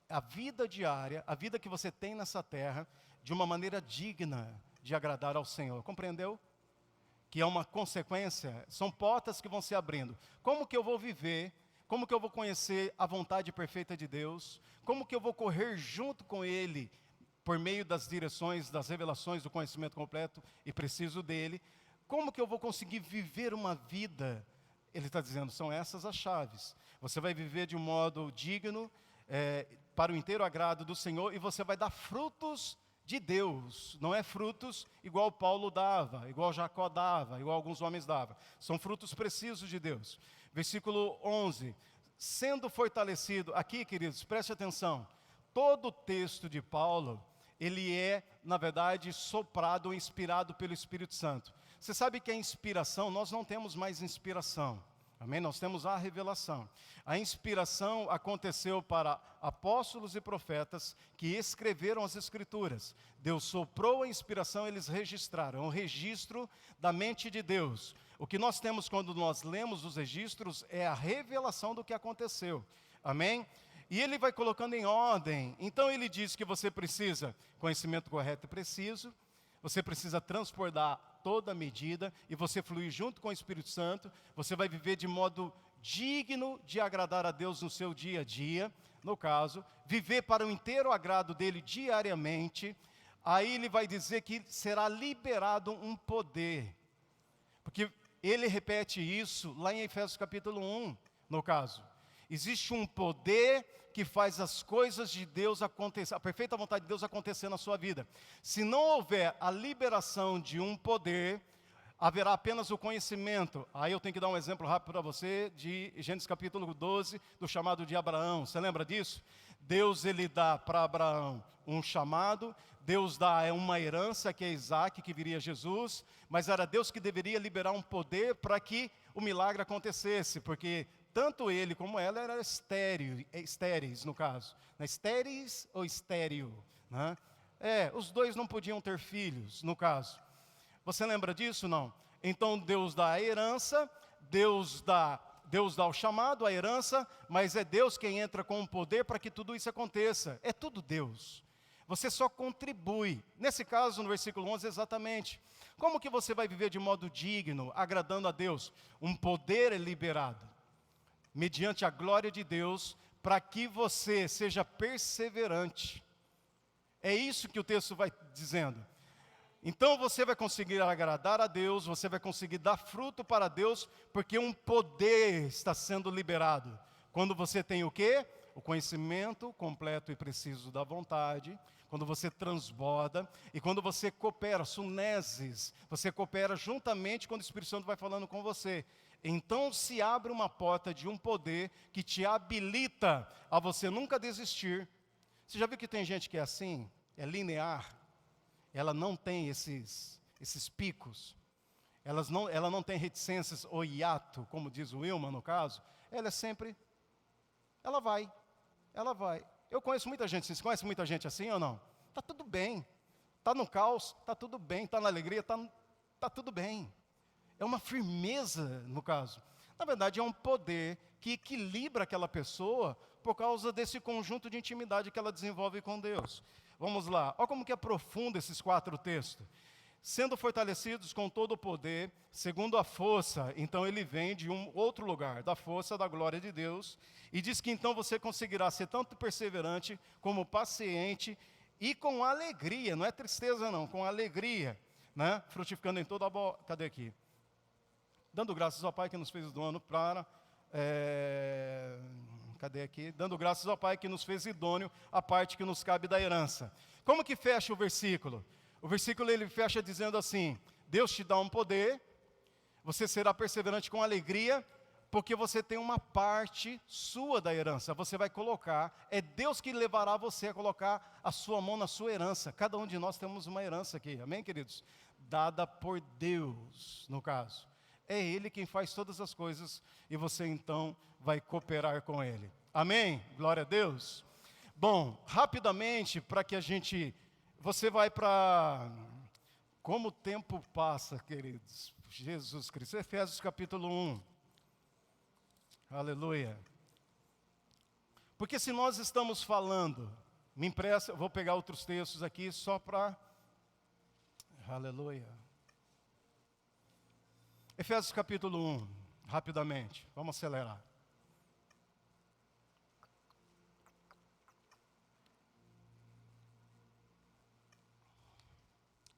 a vida diária, a vida que você tem nessa terra, de uma maneira digna de agradar ao Senhor. Compreendeu? Que é uma consequência, são portas que vão se abrindo. Como que eu vou viver? Como que eu vou conhecer a vontade perfeita de Deus? Como que eu vou correr junto com Ele, por meio das direções, das revelações, do conhecimento completo e preciso dEle? Como que eu vou conseguir viver uma vida? Ele está dizendo, são essas as chaves. Você vai viver de um modo digno, para o inteiro agrado do Senhor, e você vai dar frutos de Deus, não é frutos igual Paulo dava, igual Jacó dava, igual alguns homens davam. São frutos precisos de Deus. Versículo 11. Sendo fortalecido, aqui queridos, preste atenção. Todo o texto de Paulo, ele é, na verdade, soprado ou inspirado pelo Espírito Santo. Você sabe que a inspiração, nós não temos mais inspiração. Amém? Nós temos a revelação. A inspiração aconteceu para apóstolos e profetas que escreveram as Escrituras. Deus soprou a inspiração, eles registraram. É um registro da mente de Deus. O que nós temos quando nós lemos os registros é a revelação do que aconteceu. Amém? E ele vai colocando em ordem. Então ele diz que você precisa conhecimento correto e preciso. Você precisa transportar toda a medida e você fluir junto com o Espírito Santo. Você vai viver de modo digno de agradar a Deus no seu dia a dia. No caso, viver para o inteiro agrado dele diariamente. Aí ele vai dizer que será liberado um poder. Porque ele repete isso lá em Efésios capítulo 1, no caso. Existe um poder que faz as coisas de Deus acontecer, a perfeita vontade de Deus acontecer na sua vida. Se não houver a liberação de um poder, haverá apenas o conhecimento. Aí eu tenho que dar um exemplo rápido para você de Gênesis capítulo 12, do chamado de Abraão. Você lembra disso? Deus, ele dá para Abraão um chamado, Deus dá uma herança, que é Isaac, que viria Jesus, mas era Deus que deveria liberar um poder para que o milagre acontecesse, porque tanto ele como ela eram estéreis no caso. Estéreis ou estéril? Né? Os dois não podiam ter filhos, no caso. Você lembra disso, não? Então Deus dá a herança, Deus dá o chamado, a herança, mas é Deus quem entra com o poder para que tudo isso aconteça. É tudo Deus. Você só contribui. Nesse caso, no versículo 11, exatamente. Como que você vai viver de modo digno, agradando a Deus? Um poder é liberado, mediante a glória de Deus, para que você seja perseverante. É isso que o texto vai dizendo. Então você vai conseguir agradar a Deus, você vai conseguir dar fruto para Deus, porque um poder está sendo liberado. Quando você tem o quê? O conhecimento completo e preciso da vontade, quando você transborda, e quando você coopera, sunesis, você coopera juntamente quando o Espírito Santo vai falando com você. Então se abre uma porta de um poder que te habilita a você nunca desistir. Você já viu que tem gente que é assim? É linear. Ela não tem esses picos. Ela não tem reticências ou hiato, como diz o Wilma no caso. Ela é sempre, ela vai. Eu conheço muita gente, vocês conhecem muita gente assim ou não? Está tudo bem. Está no caos, está tudo bem. Está na alegria, está tudo bem. É uma firmeza, no caso. Na verdade, é um poder que equilibra aquela pessoa por causa desse conjunto de intimidade que ela desenvolve com Deus. Vamos lá. Olha como que é profundo esses 4 textos. sendo fortalecidos com todo o poder, segundo a força. Então ele vem de um outro lugar, da força da glória de Deus, e diz que então você conseguirá ser tanto perseverante como paciente e com alegria, não é tristeza não, com alegria, né? Frutificando em toda a boa. Cadê aqui? Dando graças ao Pai que nos fez o dono para... Cadê aqui? Dando graças ao Pai que nos fez idôneo a parte que nos cabe da herança. Como que fecha o versículo? O versículo ele fecha dizendo assim: Deus te dá um poder, você será perseverante com alegria, porque você tem uma parte sua da herança. Você vai colocar, é Deus que levará você a colocar a sua mão na sua herança. Cada um de nós temos uma herança aqui, amém, queridos? Dada por Deus, no caso. É Ele quem faz todas as coisas e você então vai cooperar com Ele. Amém? Glória a Deus. Bom, rapidamente, para que a gente... Você vai para... Como o tempo passa, queridos. Jesus Cristo. Efésios capítulo 1. Aleluia. Porque se nós estamos falando... Me empresta, vou pegar outros textos aqui só para... Aleluia. Efésios capítulo 1, rapidamente, vamos acelerar.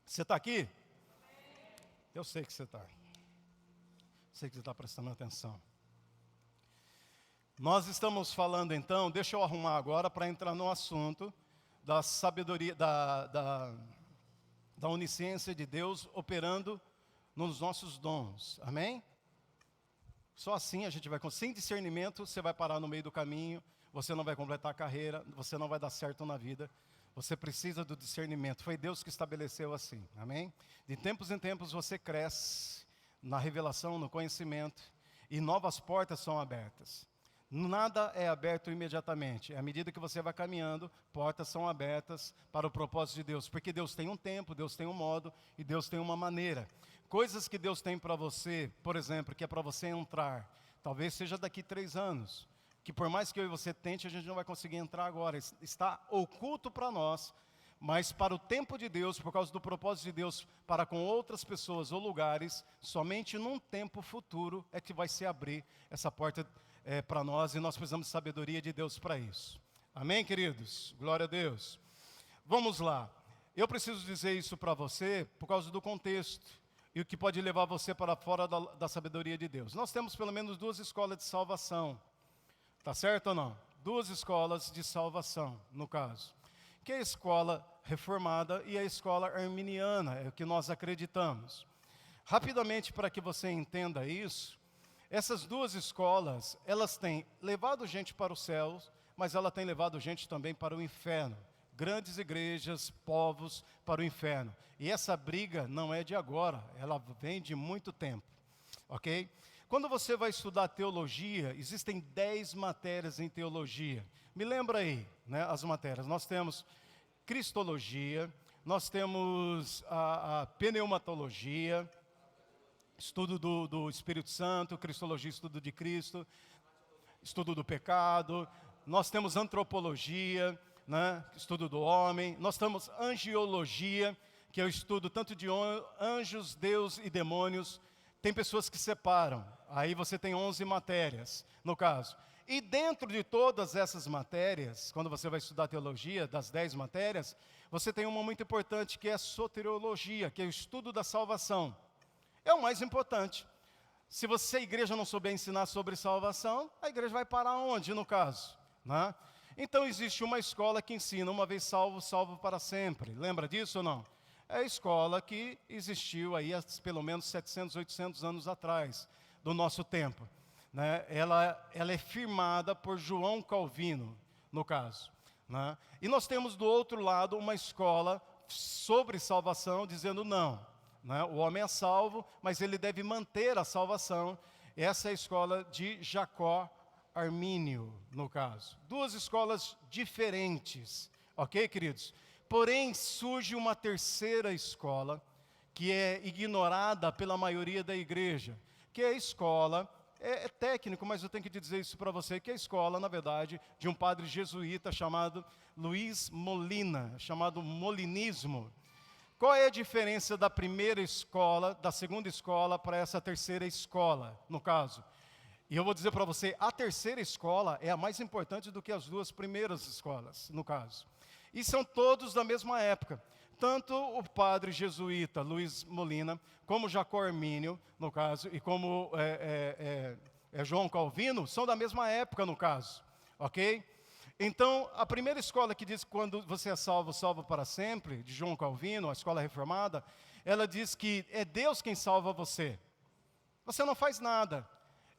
Você está aqui? Eu sei que você está. Sei que você está prestando atenção. Nós estamos falando então, deixa eu arrumar agora para entrar no assunto da sabedoria, da onisciência de Deus operando nos nossos dons, amém? Só assim a gente vai, sem discernimento, você vai parar no meio do caminho, você não vai completar a carreira, você não vai dar certo na vida, você precisa do discernimento, foi Deus que estabeleceu assim, amém? De tempos em tempos você cresce na revelação, no conhecimento, e novas portas são abertas. Nada é aberto imediatamente, à medida que você vai caminhando, portas são abertas para o propósito de Deus, porque Deus tem um tempo, Deus tem um modo, e Deus tem uma maneira. Coisas que Deus tem para você, por exemplo, que é para você entrar, talvez seja daqui 3 anos, que por mais que eu e você tente, a gente não vai conseguir entrar agora, está oculto para nós, mas para o tempo de Deus, por causa do propósito de Deus, para com outras pessoas ou lugares, somente num tempo futuro é que vai se abrir essa porta para nós, e nós precisamos de sabedoria de Deus para isso. Amém, queridos? Glória a Deus. Vamos lá. Eu preciso dizer isso para você por causa do contexto e o que pode levar você para fora da sabedoria de Deus. Nós temos pelo menos 2 escolas de salvação. Tá certo ou não? 2 escolas de salvação, no caso. Que é a escola reformada e a escola arminiana, é o que nós acreditamos. Rapidamente, para que você entenda isso, essas 2 escolas, elas têm levado gente para os céus, mas ela tem levado gente também para o inferno. Grandes igrejas, povos para o inferno. E essa briga não é de agora, ela vem de muito tempo, ok? Quando você vai estudar teologia, existem 10 matérias em teologia. Me lembra aí, né, as matérias. Nós temos cristologia, nós temos a pneumatologia, estudo do Espírito Santo, cristologia, estudo de Cristo, estudo do pecado, nós temos antropologia, né, estudo do homem, nós temos angiologia, que é o estudo tanto de anjos, Deus e demônios. Tem pessoas que separam, aí você tem 11 matérias, no caso. E dentro de todas essas matérias, quando você vai estudar teologia, das 10 matérias, você tem uma muito importante que é a soteriologia, que é o estudo da salvação. É o mais importante. Se você, a igreja, não souber ensinar sobre salvação, a igreja vai parar onde, no caso? Né? Então existe uma escola que ensina, uma vez salvo, salvo para sempre. Lembra disso ou não? É a escola que existiu aí há pelo menos 700, 800 anos atrás, do nosso tempo. Né? Ela é firmada por João Calvino, no caso. Né? E nós temos do outro lado uma escola sobre salvação, dizendo não. Né? O homem é salvo, mas ele deve manter a salvação. Essa é a escola de Jacó Armínio, no caso. 2 escolas diferentes, ok, queridos? Porém, surge uma terceira escola, que é ignorada pela maioria da igreja, que é a escola, é técnico, mas eu tenho que dizer isso para você, que é a escola, na verdade, de um padre jesuíta chamado Luiz Molina, chamado molinismo, Qual é a diferença da primeira escola, da segunda escola para essa terceira escola, no caso? E eu vou dizer para você, a terceira escola é a mais importante do que as duas primeiras escolas, no caso. E são todos da mesma época. Tanto o padre jesuíta Luiz Molina, como Jacó Hermínio, no caso, e como João Calvino, são da mesma época, no caso. Ok? Então, a primeira escola que diz que quando você é salvo, salvo para sempre, de João Calvino, a escola reformada, ela diz que é Deus quem salva você. Você não faz nada.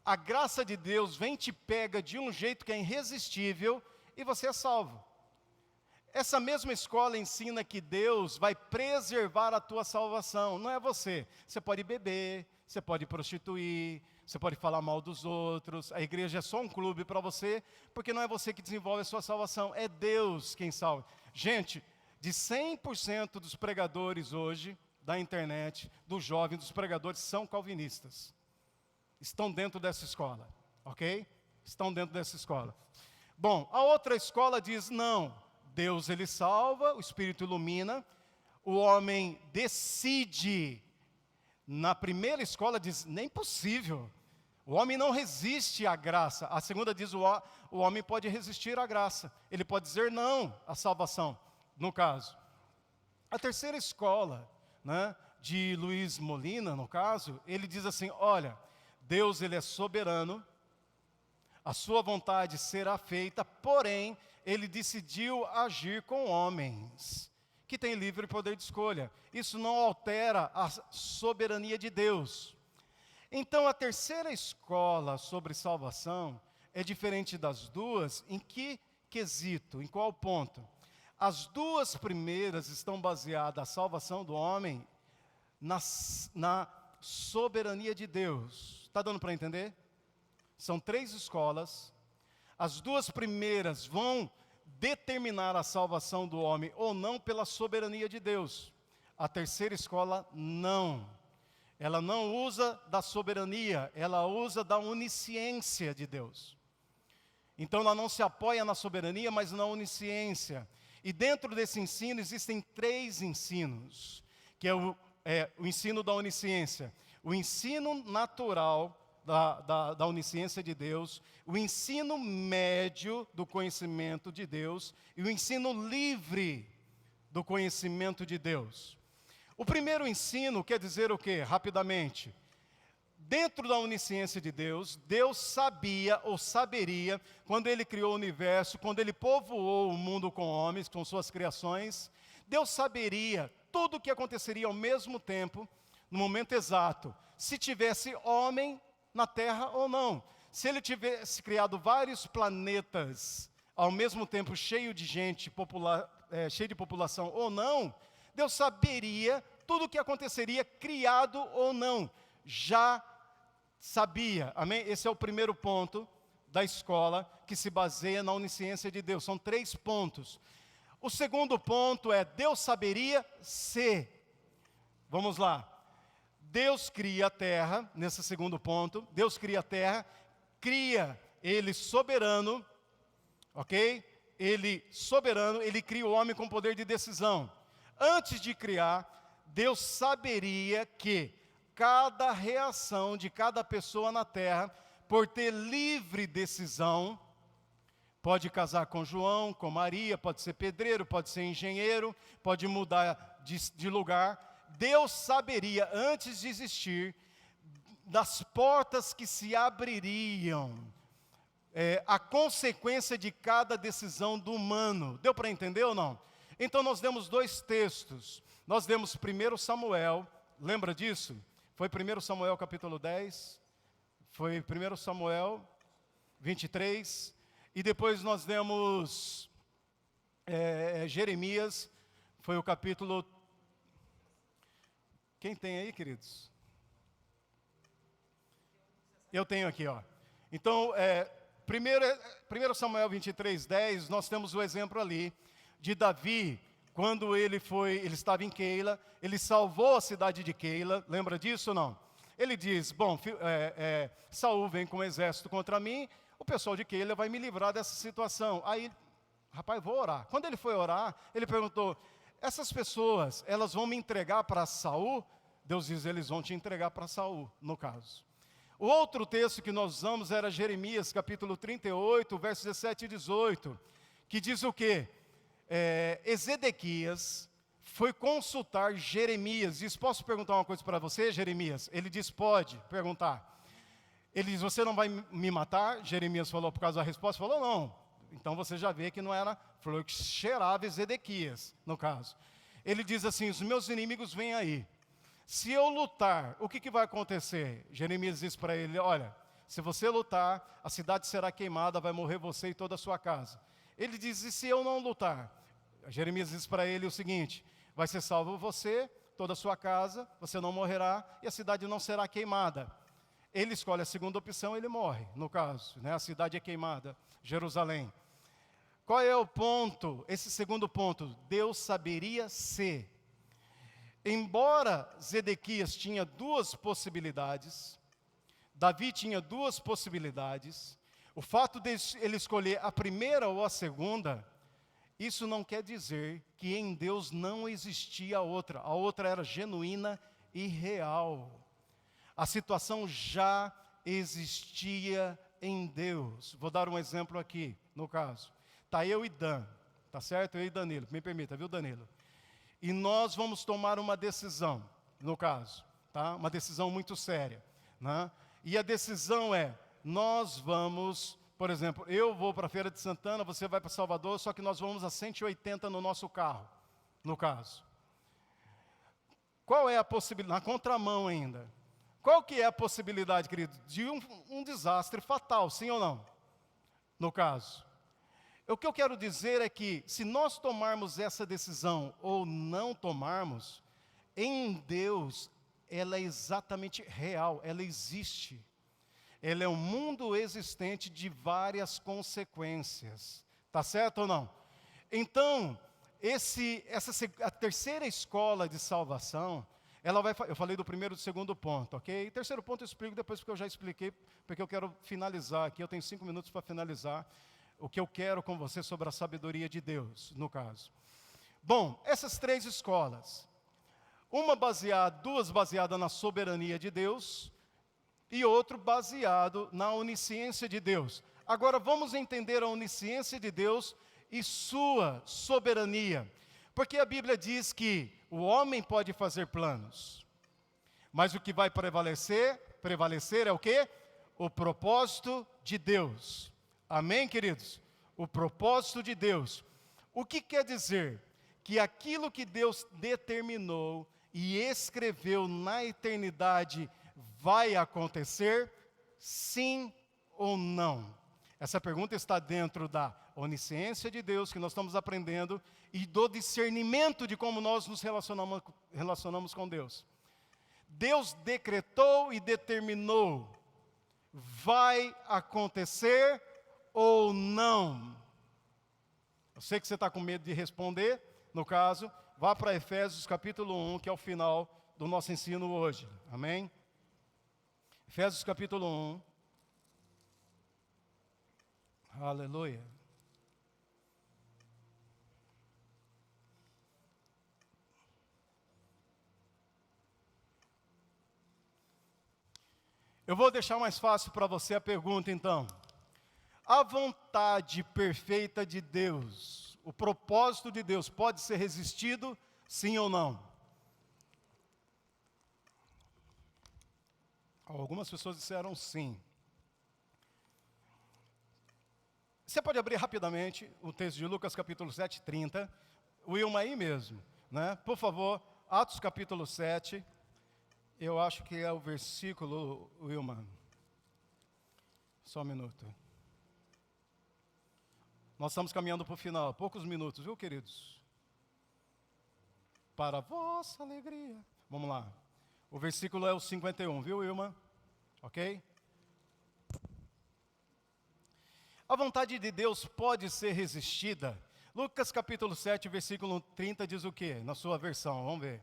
A graça de Deus vem e te pega de um jeito que é irresistível e você é salvo. Essa mesma escola ensina que Deus vai preservar a tua salvação, não é você. Você pode beber, você pode prostituir, você pode falar mal dos outros, a igreja é só um clube para você, porque não é você que desenvolve a sua salvação, é Deus quem salva. Gente, de 100% dos pregadores hoje, da internet, dos jovens, dos pregadores, são calvinistas. Estão dentro dessa escola, ok? Estão dentro dessa escola. Bom, a outra escola diz, não, Deus ele salva, o Espírito ilumina, o homem decide. Na primeira escola diz, nem possível, o homem não resiste à graça. A segunda diz, o homem pode resistir à graça, ele pode dizer não à salvação, no caso. A terceira escola, né, de Luiz Molina, no caso, ele diz assim, olha, Deus ele é soberano, a sua vontade será feita, porém, ele decidiu agir com homens, que têm livre poder de escolha. Isso não altera a soberania de Deus. Então, a terceira escola sobre salvação é diferente das duas, em que quesito, em qual ponto? As duas primeiras estão baseadas, a salvação do homem, na soberania de Deus. Está dando para entender? São 3 escolas. As duas primeiras vão determinar a salvação do homem ou não pela soberania de Deus. A terceira escola, não. Ela não usa da soberania, ela usa da onisciência de Deus. Então ela não se apoia na soberania, mas na onisciência. E dentro desse ensino existem 3 ensinos, que é o ensino da onisciência. O ensino natural da onisciência de Deus, o ensino médio do conhecimento de Deus e o ensino livre do conhecimento de Deus. O primeiro ensino quer dizer o quê? Rapidamente. Dentro da onisciência de Deus, Deus sabia ou saberia, quando Ele criou o universo, quando Ele povoou o mundo com homens, com suas criações, Deus saberia tudo o que aconteceria ao mesmo tempo, no momento exato, se tivesse homem na Terra ou não. Se Ele tivesse criado vários planetas, ao mesmo tempo cheio de gente, cheio de população ou não, Deus saberia tudo o que aconteceria, criado ou não. Já sabia, amém? Esse é o primeiro ponto da escola que se baseia na onisciência de Deus. São 3 pontos. O segundo ponto é, Deus saberia se. Vamos lá. Deus cria a terra, nesse segundo ponto. Deus cria a terra, cria Ele soberano, ok? Ele soberano, Ele cria o homem com poder de decisão. Antes de criar, Deus saberia que cada reação de cada pessoa na terra, por ter livre decisão, pode casar com João, com Maria, pode ser pedreiro, pode ser engenheiro, pode mudar de lugar. Deus saberia, antes de existir, das portas que se abririam, a consequência de cada decisão do humano. Deu para entender ou não? Então nós demos 2 textos. Nós demos 1 Samuel, lembra disso? Foi 1 Samuel capítulo 10, foi 1 Samuel 23, e depois nós demos Jeremias, foi o capítulo... Quem tem aí, queridos? Eu tenho aqui, ó. Então, 1 Samuel 23, 10, nós temos o exemplo ali de Davi, quando ele estava em Keila, ele salvou a cidade de Keila, lembra disso ou não? Ele diz, bom, Saul vem com um exército contra mim, o pessoal de Keila vai me livrar dessa situação. Aí, rapaz, vou orar. Quando ele foi orar, ele perguntou, essas pessoas, elas vão me entregar para Saul? Deus diz, eles vão te entregar para Saul, no caso. O outro texto que nós usamos era Jeremias, capítulo 38, versos 17 e 18, que diz o quê? Ezedequias foi consultar Jeremias. Diz, posso perguntar uma coisa para você, Jeremias? Ele diz, pode perguntar. Ele diz, você não vai me matar? Jeremias falou, por causa da resposta, falou, não. Então você já vê que não era flor que cheirava Ezedequias, no caso. Ele diz assim, os meus inimigos vêm aí. Se eu lutar, o que vai acontecer? Jeremias diz para ele, olha, se você lutar, a cidade será queimada, vai morrer você e toda a sua casa. Ele diz, e se eu não lutar? Jeremias diz para ele o seguinte, vai ser salvo você, toda a sua casa, você não morrerá e a cidade não será queimada. Ele escolhe a segunda opção, ele morre, no caso, né? A cidade é queimada, Jerusalém. Qual é o ponto? Esse segundo ponto, Deus saberia se, embora Zedequias tinha duas possibilidades, Davi tinha duas possibilidades, o fato de ele escolher a primeira ou a segunda, isso não quer dizer que em Deus não existia a outra era genuína e real. A situação já existia em Deus. Vou dar um exemplo aqui, no caso. Está eu e Dan, tá certo? Eu e Danilo, me permita, viu, Danilo? E nós vamos tomar uma decisão, no caso, tá? Uma decisão muito séria, né? E a decisão é, nós vamos, por exemplo, eu vou para a Feira de Santana, você vai para Salvador, só que nós vamos a 180 no nosso carro, no caso. Qual é a possibilidade, na contramão ainda, qual que é a possibilidade, querido, de um desastre fatal, sim ou não? No caso. O que eu quero dizer é que, se nós tomarmos essa decisão ou não tomarmos, em Deus, ela é exatamente real, ela existe. Ela é um mundo existente de várias consequências. Tá certo ou não? Então, a terceira escola de salvação, eu falei do primeiro e do segundo ponto, ok? O terceiro ponto eu explico depois, porque eu já expliquei, porque eu quero finalizar aqui, eu tenho 5 minutos para finalizar o que eu quero com você sobre a sabedoria de Deus, no caso. Bom, essas 3 escolas, duas baseadas na soberania de Deus, e outro baseado na onisciência de Deus. Agora vamos entender a onisciência de Deus e sua soberania. Porque a Bíblia diz que o homem pode fazer planos, mas o que vai prevalecer é o quê? O propósito de Deus. Amém, queridos? O propósito de Deus. O que quer dizer? Que aquilo que Deus determinou e escreveu na eternidade vai acontecer, sim ou não? Essa pergunta está dentro da onisciência de Deus, que nós estamos aprendendo, e do discernimento de como nós nos relacionamos com Deus. Deus decretou e determinou, vai acontecer ou não? Eu sei que você está com medo de responder, no caso, vá para Efésios capítulo 1, que é o final do nosso ensino hoje, amém? Efésios capítulo 1, aleluia. Eu vou deixar mais fácil para você a pergunta então. A vontade perfeita de Deus, o propósito de Deus pode ser resistido, sim ou não? Algumas pessoas disseram sim. Você pode abrir rapidamente o texto de Lucas capítulo 7, 30. Wilma aí mesmo, né? Por favor, Atos capítulo 7. Eu acho que é o versículo, Wilma. Só um minuto. Nós estamos caminhando para o final, poucos minutos, viu, queridos? Para a vossa alegria. Vamos lá. O versículo é o 51, viu, Wilma? Ok? A vontade de Deus pode ser resistida. Lucas capítulo 7, versículo 30 diz o quê? Na sua versão, vamos ver.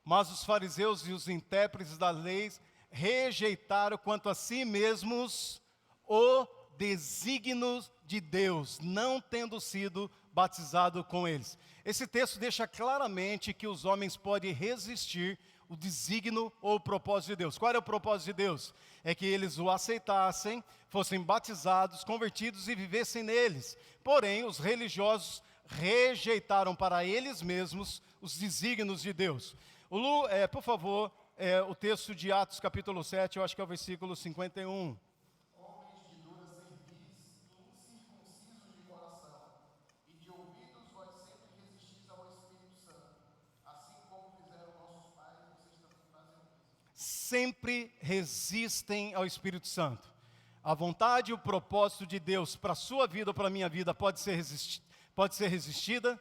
Mas os fariseus e os intérpretes da lei rejeitaram quanto a si mesmos o desígnio de Deus, não tendo sido batizado com eles. Esse texto deixa claramente que os homens podem resistir o desígnio ou o propósito de Deus. Qual era o propósito de Deus? É que eles o aceitassem, fossem batizados, convertidos e vivessem neles. Porém, os religiosos rejeitaram para eles mesmos os desígnios de Deus. Por favor, o texto de Atos capítulo 7, eu acho que é o versículo 51. Homens de dura cerviz, incircuncisos de coração, e de ouvidos vós sempre resistis ao Espírito Santo, assim como fizeram nossos pais, vocês também fazem o mesmo. Sempre resistem ao Espírito Santo. A vontade e o propósito de Deus para a sua vida ou para a minha vida pode ser resistida,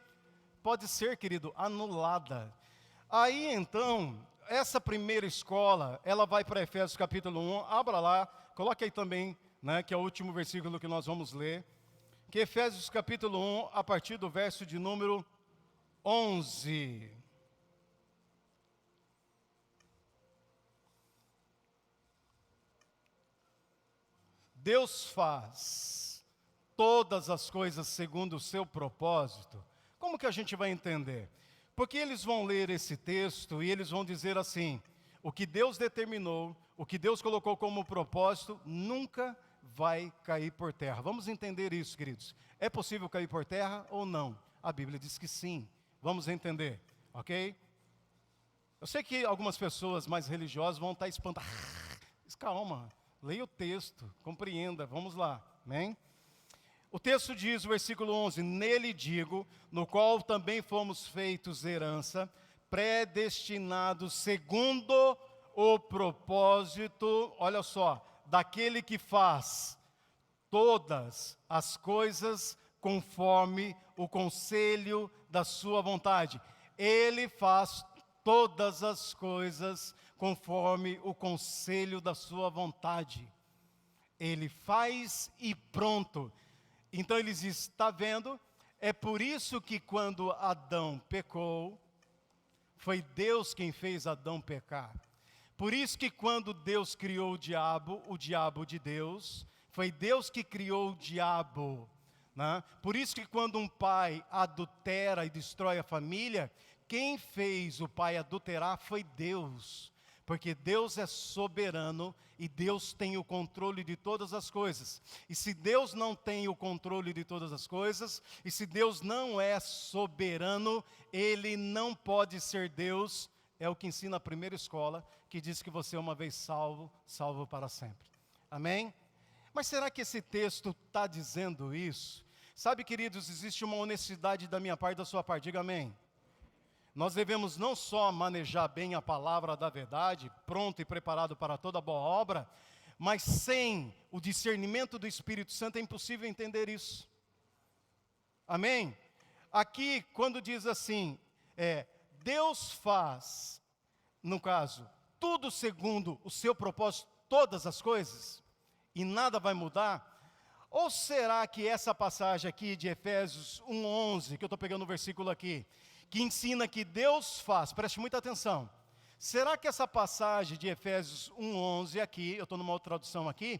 pode ser, querido, anulada. Aí então, essa primeira escola, ela vai para Efésios capítulo 1, abra lá, coloque aí também, né, que é o último versículo que nós vamos ler, que é Efésios capítulo 1, a partir do verso de número 11. Deus faz todas as coisas segundo o seu propósito. Como que a gente vai entender? Porque eles vão ler esse texto e eles vão dizer assim: o que Deus determinou, o que Deus colocou como propósito, nunca vai cair por terra. Vamos entender isso, queridos. É possível cair por terra ou não? A Bíblia diz que sim. Vamos entender, ok? Eu sei que algumas pessoas mais religiosas vão estar espantadas. Calma, leia o texto, compreenda, vamos lá, amém? O texto diz, o versículo 11, nele digo, no qual também fomos feitos herança, predestinados segundo o propósito, olha só, daquele que faz todas as coisas conforme o conselho da sua vontade. Ele faz todas as coisas conforme o conselho da sua vontade. Ele faz e pronto. Então ele diz, está vendo? É por isso que quando Adão pecou, foi Deus quem fez Adão pecar. Por isso que quando Deus criou o diabo de Deus, foi Deus que criou o diabo, né? Por isso que quando um pai adultera e destrói a família, quem fez o pai adulterar foi Deus. Porque Deus é soberano e Deus tem o controle de todas as coisas. E se Deus não tem o controle de todas as coisas, e se Deus não é soberano, Ele não pode ser Deus. É o que ensina a primeira escola, que diz que você é uma vez salvo, salvo para sempre. Amém? Mas será que esse texto está dizendo isso? Sabe, queridos, existe uma honestidade da minha parte e da sua parte. Diga amém. Nós devemos não só manejar bem a palavra da verdade, pronto e preparado para toda boa obra, mas sem o discernimento do Espírito Santo é impossível entender isso. Amém? Aqui, quando diz assim, Deus faz, no caso, tudo segundo o seu propósito, todas as coisas, e nada vai mudar, ou será que essa passagem aqui de Efésios 1:11, que eu estou pegando o versículo aqui, que ensina que Deus faz, preste muita atenção, será que essa passagem de Efésios 1:11 aqui, eu estou numa outra tradução aqui,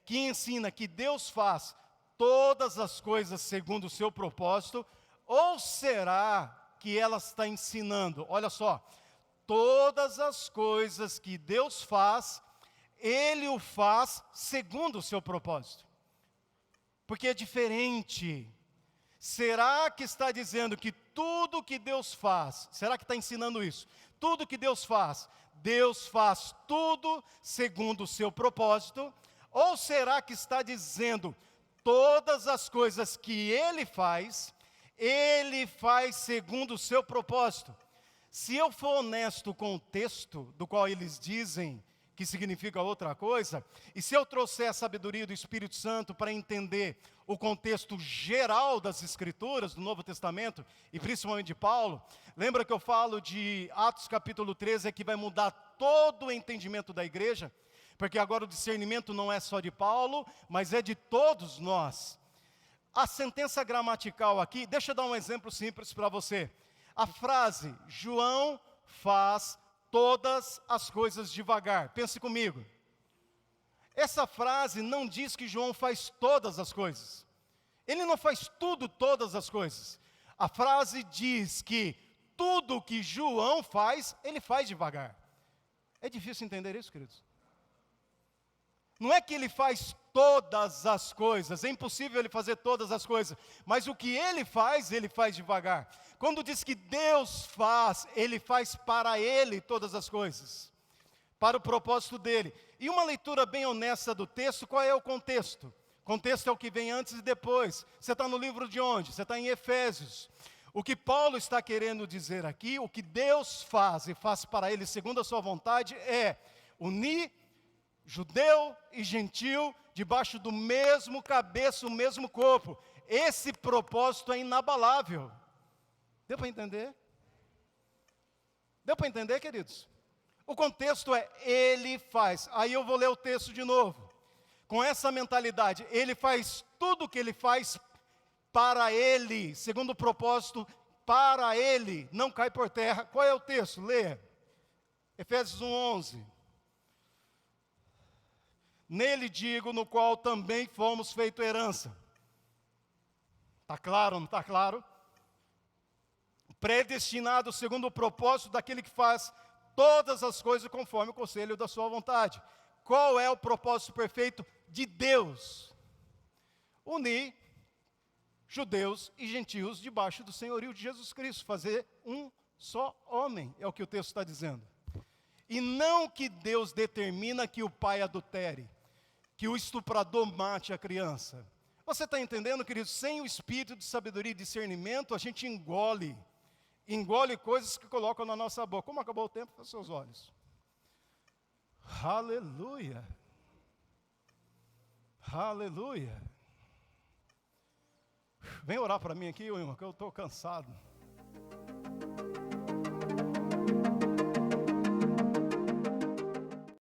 que ensina que Deus faz todas as coisas segundo o seu propósito, ou será que ela está ensinando, olha só, todas as coisas que Deus faz, Ele o faz segundo o seu propósito? Porque é diferente. Será que está dizendo que tudo que Deus faz, será que está ensinando isso? Tudo que Deus faz tudo segundo o seu propósito? Ou será que está dizendo todas as coisas que Ele faz segundo o seu propósito? Se eu for honesto com o texto, do qual eles dizem que significa outra coisa, e se eu trouxer a sabedoria do Espírito Santo para entender o contexto geral das Escrituras, do Novo Testamento, e principalmente de Paulo, lembra que eu falo de Atos capítulo 13, que vai mudar todo o entendimento da igreja, porque agora o discernimento não é só de Paulo, mas é de todos nós. A sentença gramatical aqui, deixa eu dar um exemplo simples para você. A frase, João faz todas as coisas devagar. Pense comigo. Essa frase não diz que João faz todas as coisas. Ele não faz tudo, todas as coisas. A frase diz que tudo que João faz, ele faz devagar. É difícil entender isso, queridos? Não é que ele faz todas as coisas, é impossível ele fazer todas as coisas, mas o que ele faz devagar. Quando diz que Deus faz, ele faz para ele todas as coisas, para o propósito dele. E uma leitura bem honesta do texto, qual é o contexto? O contexto é o que vem antes e depois. Você está no livro de onde? Você está em Efésios. O que Paulo está querendo dizer aqui, o que Deus faz e faz para ele segundo a sua vontade, é unir judeu e gentil debaixo do mesmo cabeça, o mesmo corpo. Esse propósito é inabalável. Deu para entender? Deu para entender, queridos? O contexto é, ele faz. Aí eu vou ler o texto de novo. Com essa mentalidade, ele faz tudo o que ele faz para ele, segundo o propósito, para ele, não cai por terra. Qual é o texto? Leia. Efésios 1:11. Nele digo, no qual também fomos feito herança. Está claro, não está claro? Predestinado segundo o propósito daquele que faz todas as coisas conforme o conselho da sua vontade. Qual é o propósito perfeito de Deus? Unir judeus e gentios debaixo do senhorio de Jesus Cristo. Fazer um só homem, é o que o texto está dizendo. E não que Deus determina que o pai adultere, que o estuprador mate a criança. Você está entendendo, querido? Sem o espírito de sabedoria e discernimento, a gente engole coisas que colocam na nossa boca. Como acabou o tempo? Feche seus olhos. Aleluia. Aleluia. Vem orar para mim aqui, irmão, que eu estou cansado.